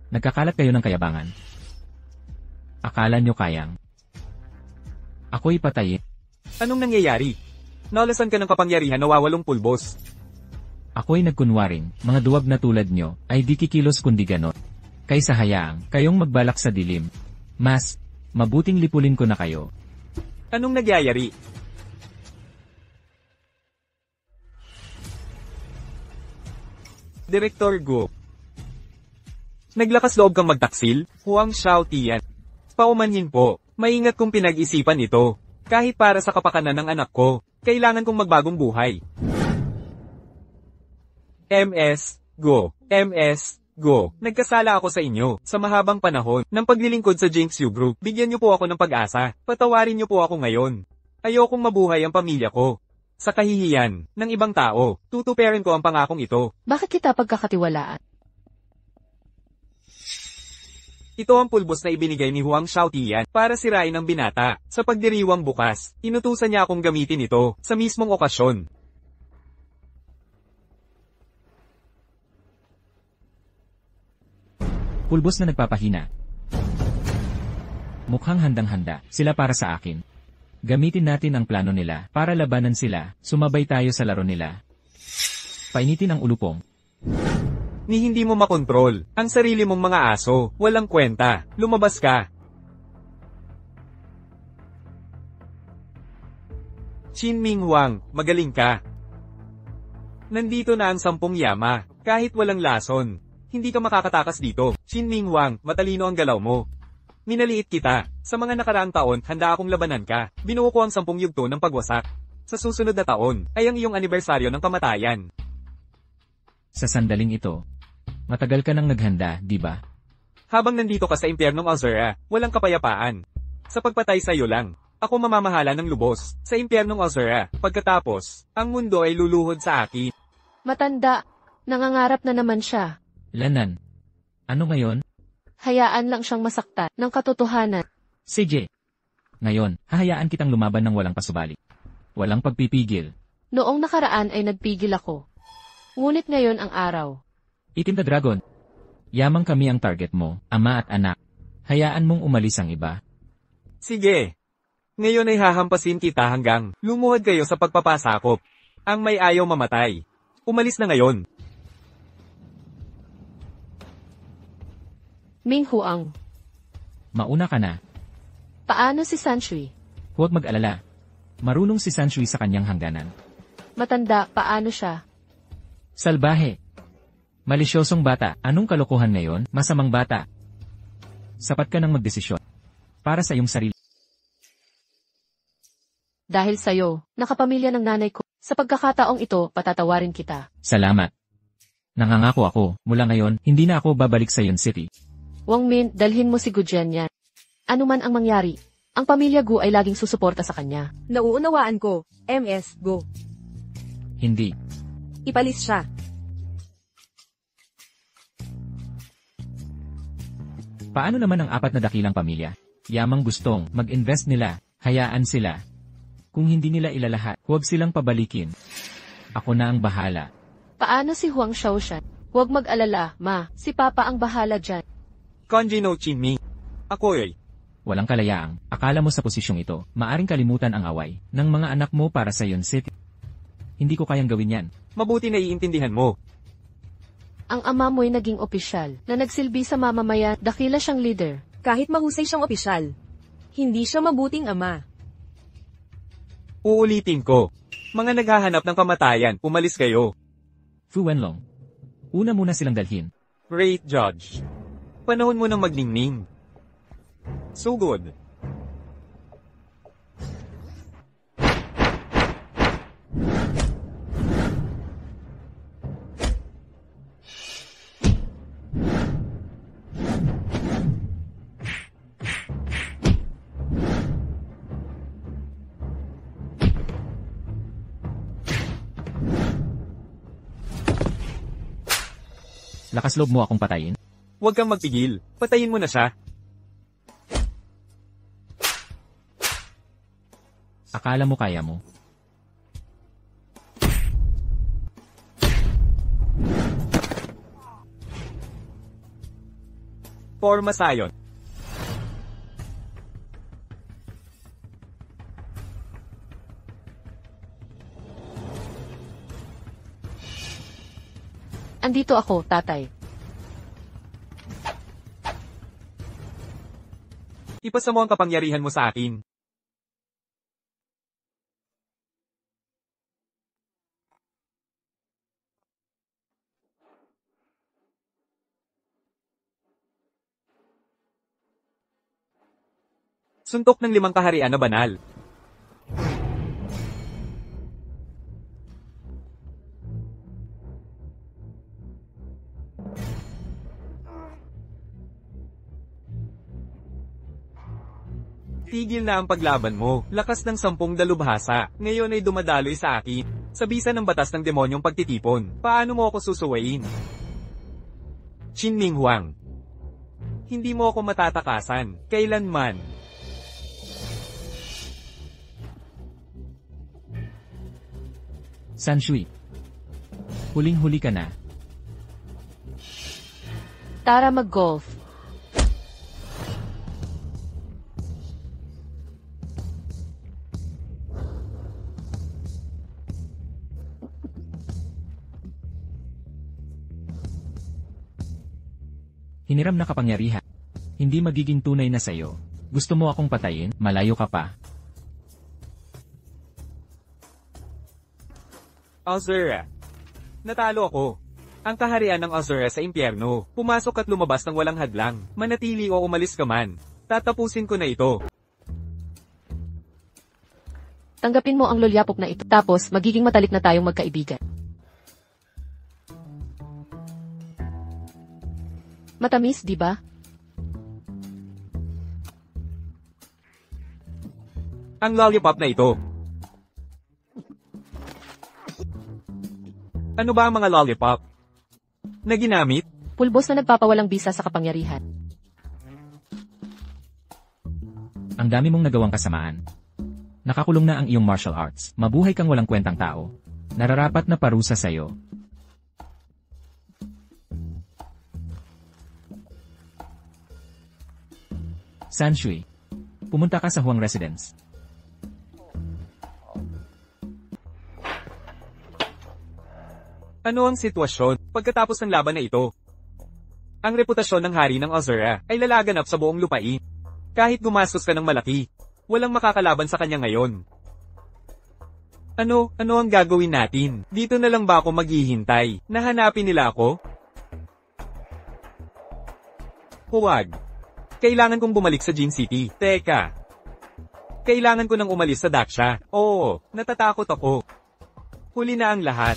Nagkakalat kayo ng kayabangan. Akala nyo kayang ako'y patayin? Anong nangyayari? Nalasan ka ng kapangyarihan na wawalong pulbos. Ako'y nagkunwaring, mga duwag na tulad nyo, ay di kikilos kundi ganon. Kaysa hayaang kayong magbalak sa dilim. Mas mabuting lipulin ko na kayo. Anong nagyayari? Direktor Guo. Naglakas loob kang magtaksil? Huang Xiaotian. Paumanhin po, maingat kong pinag-isipan ito. Kahit para sa kapakanan ng anak ko, kailangan kong magbagong buhay. MS, Go. MS, Go. Nagkasala ako sa inyo, sa mahabang panahon, ng paglilingkod sa Jinxu Group. Bigyan niyo po ako ng pag-asa. Patawarin niyo po ako ngayon. Ayokong mabuhay ang pamilya ko. Sa kahihiyan ng ibang tao, tutuperin ko ang pangakong ito. Bakit kita pagkakatiwalaan? Ito ang pulbos na ibinigay ni Huang Xiaotian para sirain ang binata. Sa pagdiriwang bukas, inutusan niya akong gamitin ito sa mismong okasyon. Pulbos na nagpapahina. Mukhang handang-handa sila para sa akin. Gamitin natin ang plano nila para labanan sila, sumabay tayo sa laro nila. Painitin ang ulupong. Ni hindi mo makontrol ang sarili mong mga aso, walang kwenta, lumabas ka. Qin Ming Huang, magaling ka. Nandito na ang 10 yama, kahit walang lason. Hindi ka makakatakas dito. Qin Ming Huang, matalino ang galaw mo. Minaliit kita. Sa mga nakaraang taon, handa akong labanan ka. Binuo ko ang 10 yugto ng pagwasak. Sa susunod na taon, ay ang iyong anibersaryo ng kamatayan. Sa sandaling ito, matagal ka nang naghanda, di ba? Habang nandito ka sa impyernong Alzura, walang kapayapaan. Sa pagpatay sa iyo lang, ako mamamahala ng lubos. Sa impyernong Alzura, pagkatapos, ang mundo ay luluhod sa akin. Matanda. Nangangarap na naman siya. Lanan. Ano ngayon? Hayaan lang siyang masaktan ng katotohanan. CJ. Ngayon, hahayaan kitang lumaban ng walang pasubali. Walang pagpipigil. Noong nakaraan ay nagpigil ako. Ngunit ngayon ang araw. Itim na dragon. Yamang kami ang target mo, ama at anak. Hayaan mong umalis ang iba. Sige. Ngayon ay hahampasin kita hanggang lumuhod kayo sa pagpapasakop. Ang may ayaw mamatay. Umalis na ngayon. Ming Huang. Mauna ka na. Paano si Sanshui? Huwag mag-alala. Marunong si Sanshui sa kanyang hangganan. Matanda, paano siya? Salbahe. Malisyosong bata, anong kalokohan ngayon? Masamang bata. Sapat ka nang magdesisyon. Para sa iyong sarili. Dahil sa'yo, nakapamilya ng nanay ko. Sa pagkakataong ito, patatawarin kita. Salamat. Nangangako ako, mula ngayon, hindi na ako babalik sa Yon City. Wang Min, dalhin mo si Gu Jianyan. Ano man ang mangyari, ang pamilya Gu ay laging susuporta sa kanya. Nauunawaan ko, MS, go. Hindi. Ipalis siya. Paano naman ang 4 na dakilang pamilya? Yamang gustong mag-invest nila, hayaan sila. Kung hindi nila ilalahat, huwag silang pabalikin. Ako na ang bahala. Paano si Huang Shaoshan? Huwag mag-alala, ma, si Papa ang bahala dyan. Kanji no Qin Ming. Ako ay. Walang kalayaang, akala mo sa posisyong ito, maaring kalimutan ang away ng mga anak mo para sa Yon City. Hindi ko kayang gawin yan. Mabuti na iintindihan mo. Ang ama mo'y naging opisyal, na nagsilbi sa mamamayan, dakila siyang leader. Kahit mahusay siyang opisyal, hindi siya mabuting ama. Uulitin ko. Mga naghahanap ng kamatayan, umalis kayo. Fu Wenlong. Una muna silang dalhin. Great Judge. Panahon mo nang magningning. Sugod. Lakas loob mo akong patayin? Huwag kang magpigil. Patayin mo na siya. Akala mo kaya mo? Forma Sayon. Andito ako, tatay. Ipasa mo ang kapangyarihan mo sa akin. Suntok ng 5 kaharian na banal. Tigil na ang paglaban mo. Lakas ng 10 dalubhasa. Ngayon ay dumadaloy sa akin. Sa bisa ng batas ng demonyong pagtitipon. Paano mo ako susuwayin? Qin Ming Huang. Hindi mo ako matatakasan. Kailanman. Sanshui. Huling-huli ka na. Tara mag-golf. Hiniram na kapangyarihan. Hindi magiging tunay na sayo. Gusto mo akong patayin, malayo ka pa. Azura. Natalo ako. Ang kaharian ng Azura sa impyerno. Pumasok at lumabas ng walang hadlang. Manatili o umalis ka man. Tatapusin ko na ito. Tanggapin mo ang lolyapok na ito, tapos magiging matalik na tayong magkaibigan. Matamis, di ba? Ang lollipop na ito. Ano ba ang mga lollipop na ginamit? Pulbos na nagpapawalang bisa sa kapangyarihan. Ang dami mong nagawang kasamaan. Nakakulong na ang iyong martial arts. Mabuhay kang walang kwentang tao. Nararapat na parusa sa'yo. Sanshui, pumunta ka sa Huang Residence. Ano ang sitwasyon pagkatapos ng laban na ito? Ang reputasyon ng hari ng Azura ay lalaganap sa buong lupain. Kahit gumastos ka ng malaki, walang makakalaban sa kanya ngayon. Ano ang gagawin natin? Dito na lang ba ako maghihintay? Nahanapin nila ako? Huwag. Kailangan kong bumalik sa Jin City. Teka. Kailangan ko nang umalis sa Daksha. Oo, natatakot ako. Huli na ang lahat.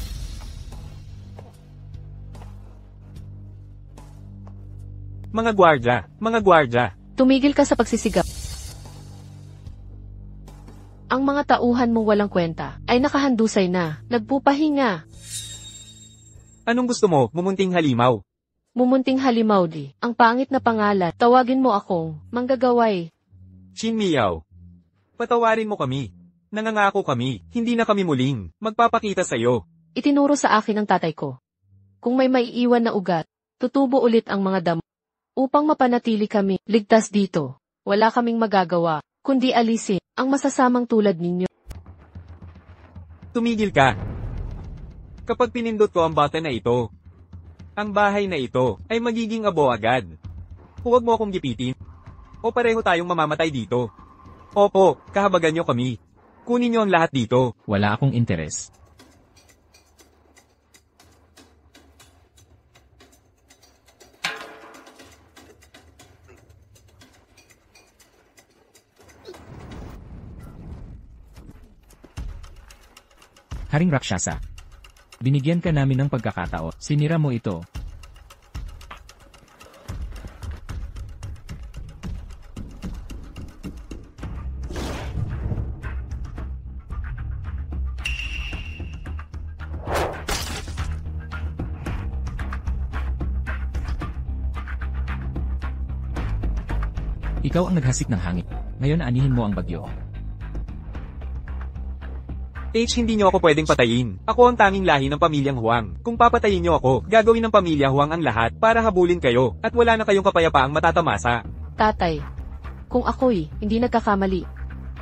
Mga gwardya. Tumigil ka sa pagsisigap. Ang mga tauhan mong walang kwenta ay nakahandusay na, nagpupahinga. Anong gusto mo, mumunting halimaw? Mumunting halimaw di. Ang pangit na pangalan, tawagin mo akong manggagaway. Shin Miao. Patawarin mo kami. Nangangako kami, hindi na kami muling magpapakita sa'yo. Itinuro sa akin ng tatay ko. Kung may maiiwan na ugat, tutubo ulit ang mga damo. Upang mapanatili kami ligtas dito, wala kaming magagawa, kundi alisin ang masasamang tulad ninyo. Tumigil ka. Kapag pinindot ko ang button na ito, ang bahay na ito ay magiging abo agad. Huwag mo akong gipitin. O pareho tayong mamamatay dito. Opo, kahabagan nyo kami. Kunin nyo ang lahat dito. Wala akong interes. Haring Rakshasa. Binigyan ka namin ng pagkakataon. Sinira mo ito. Ikaw ang naghasik ng hangin. Ngayon anihin mo ang bagyo. Hindi nyo ako pwedeng patayin. Ako ang tanging lahi ng pamilyang Huang. Kung papatayin nyo ako, gagawin ng pamilya Huang ang lahat para habulin kayo, at wala na kayong kapayapaang matatamasa. Tatay, kung ako'y hindi nagkakamali,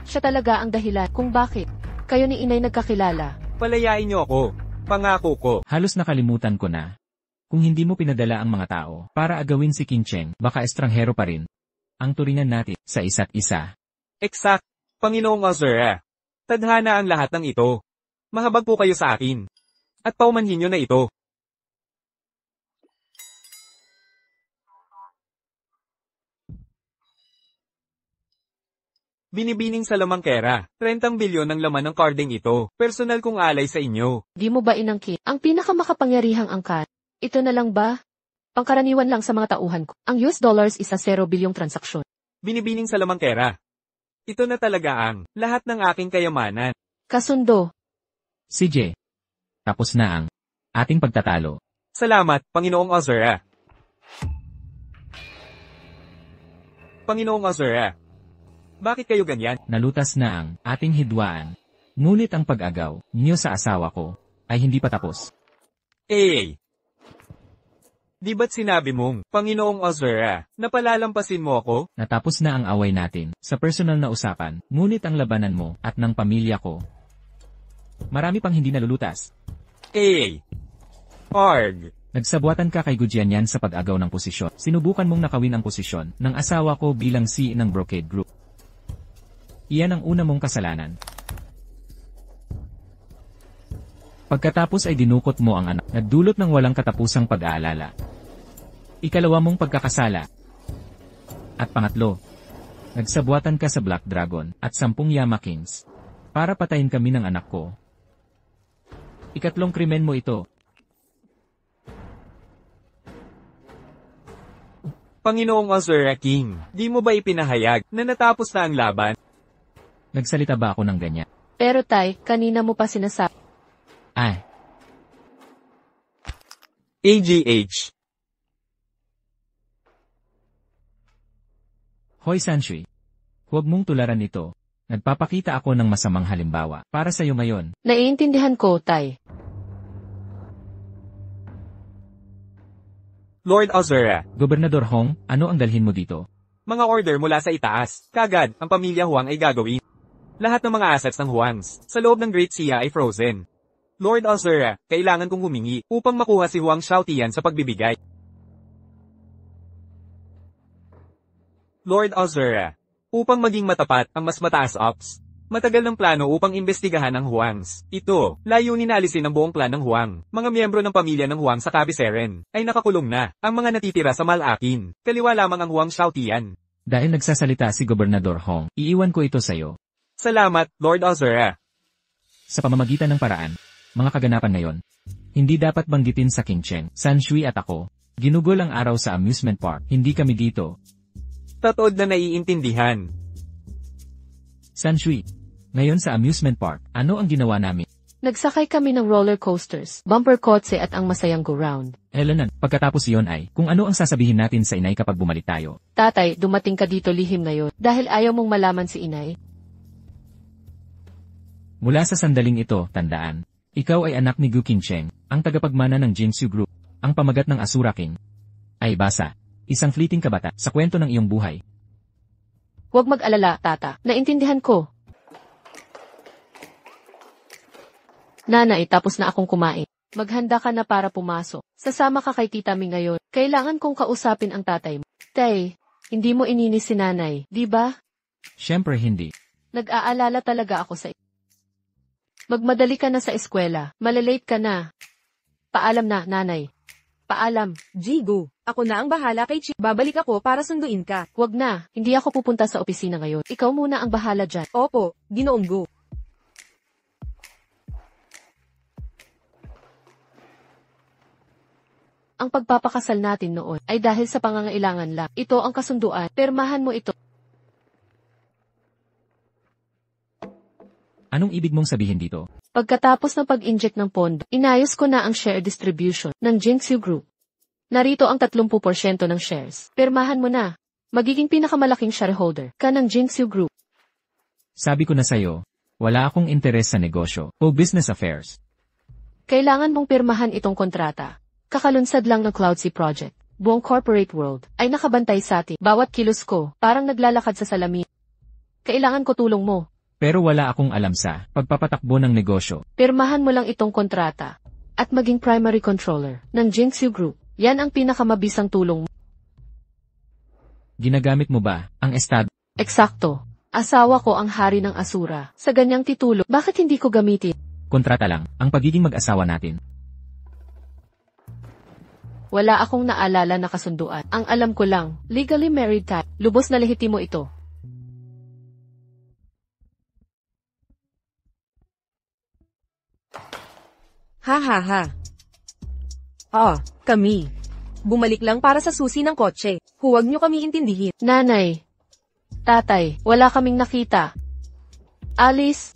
siya talaga ang dahilan kung bakit kayo ni inay nagkakilala. Palayain nyo ako. Pangako ko. Halos nakalimutan ko na. Kung hindi mo pinadala ang mga tao para agawin si Qin Cheng, baka estranghero pa rin ang turingan natin sa isa't isa. Exact. Panginoong Azura. Tadhana ang lahat ng ito. Mahabag po kayo sa akin. At paumanhin nyo na ito. Binibining sa lamangkera, 30 bilyon ang laman ng carding ito. Personal kong alay sa inyo. Di mo ba inangkin ang pinakamakapangyarihang angkan? Ito na lang ba? Pangkaraniwan lang sa mga tauhan ko. Ang US dollars is a 0 bilyong transaksyon. Binibining sa lamangkera. Ito na talaga ang lahat ng aking kayamanan. Kasundo. CJ. Tapos na ang ating pagtatalo. Salamat, Panginoong Azura. Panginoong Azura. Bakit kayo ganyan? Nalutas na ang ating hidwaan. Ngunit ang pag-agaw niyo sa asawa ko ay hindi pa tapos. Di ba't sinabi mong, Panginoong Azura, na palalampasin mo ako? Natapos na ang away natin sa personal na usapan, ngunit ang labanan mo at ng pamilya ko. Marami pang hindi nalulutas. Arg. Nagsabuatan ka kay Gujianyan sa pag-agaw ng posisyon. Sinubukan mong nakawin ang posisyon ng asawa ko bilang CEO ng Brocade Group. Iyan ang una mong kasalanan. Pagkatapos ay dinukot mo ang anak na dulot ng walang katapusang pag-aalala. Ikalawa mong pagkakasala. At pangatlo, nagsabwatan ka sa Black Dragon at 10 Yamakins para patayin kami ng anak ko. Ikatlong krimen mo ito. Panginoong Azura King, di mo ba ipinahayag na natapos na ang laban? Nagsalita ba ako ng ganyan? Pero tay, kanina mo pa sinasabi. Ay, AGH. Hoy Sanshui, huwag mong tularan ito. Nagpapakita ako ng masamang halimbawa para sa'yo ngayon. Naiintindihan ko, tay. Lord Azura, Gobernador Hong, ano ang dalhin mo dito? mga order mula sa itaas. Kagad, ang pamilya Huang ay gagawin. Lahat ng mga assets ng Huangs sa loob ng Great Sea ay frozen. Lord Azura, kailangan kong humingi upang makuha si Huang Xiaotian sa pagbibigay. Lord Azura, upang maging matapat ang mas mataas ops. Matagal ng plano upang imbestigahan ang Huangs. Ito, layunin na alisin ang buong klan ng Huang. Mga miyembro ng pamilya ng Huang sa kabiseren ay nakakulong na. Ang mga natitira sa Malakin, kaliwa lamang ang Huang Xiaotian. Dahil nagsasalita si Gobernador Hong, iiwan ko ito sa'yo. Salamat, Lord Azura. Sa pamamagitan ng paraan, mga kaganapan ngayon, hindi dapat banggitin sa King Cheng, Sanshui at ako. Ginugol ang araw sa amusement park, hindi kami dito. Tatood na naiintindihan. Sanshui, ngayon sa amusement park, ano ang ginawa namin? Nagsakay kami ng roller coasters, bumper kotse at ang masayang go-round. Elenan, pagkatapos iyon ay, kung ano ang sasabihin natin sa inay kapag bumalik tayo. Tatay, dumating ka dito lihim ngayon dahil ayaw mong malaman si inay. Mula sa sandaling ito, tandaan, ikaw ay anak ni Gu Qingcheng, ang tagapagmana ng Jinsu Group, ang pamagat ng Asura King. Ay basa, isang fleeting kabata sa kwento ng iyong buhay. Huwag mag-alala, tata. Naintindihan ko. Nanay, tapos na akong kumain. Maghanda ka na para pumasok. Sasama ka kay Tita Mi ngayon. Kailangan kong kausapin ang tatay mo. Tay, hindi mo ininis si nanay, di ba? Siyempre hindi. Nag-aalala talaga ako sa Magmadali ka na sa eskwela. Malalate ka na. Paalam na, nanay. Paalam. Jigo, ako na ang bahala kay Chi. Babalik ako para sunduin ka. Huwag na. Hindi ako pupunta sa opisina ngayon. Ikaw muna ang bahala dyan. Opo, Ginoong Gu. Ang pagpapakasal natin noon ay dahil sa pangangailangan lang. Ito ang kasunduan. Permahan mo ito. Anong ibig mong sabihin dito? Pagkatapos ng pag-inject ng pondo, inayos ko na ang share distribution ng Jinsu Group. Narito ang 30% ng shares. Permahan mo na. Magiging pinakamalaking shareholder ka ng Jinsu Group. Sabi ko na sa'yo, wala akong interes sa negosyo o business affairs. Kailangan mong pirmahan itong kontrata. Kakalunsad lang ng Cloudsea Project. Buong corporate world ay nakabantay sa atin. Bawat kilos ko, parang naglalakad sa salamin. Kailangan ko tulong mo. Pero wala akong alam sa pagpapatakbo ng negosyo. Pirmahan mo lang itong kontrata at maging primary controller ng Jinsu Group. Yan ang pinakamabisang tulong mo. Ginagamit mo ba ang estado? Eksakto. Asawa ko ang hari ng Asura. Sa ganyang titulo, bakit hindi ko gamitin? Kontrata lang ang pagiging mag-asawa natin. Wala akong naalala na kasunduan. Ang alam ko lang, legally married tayo. Lubos na lehitimo ito. Ha ha ha. Kami. Bumalik lang para sa susi ng kotse. Huwag nyo kami intindihin. Nanay, tatay, wala kaming nakita. Alice,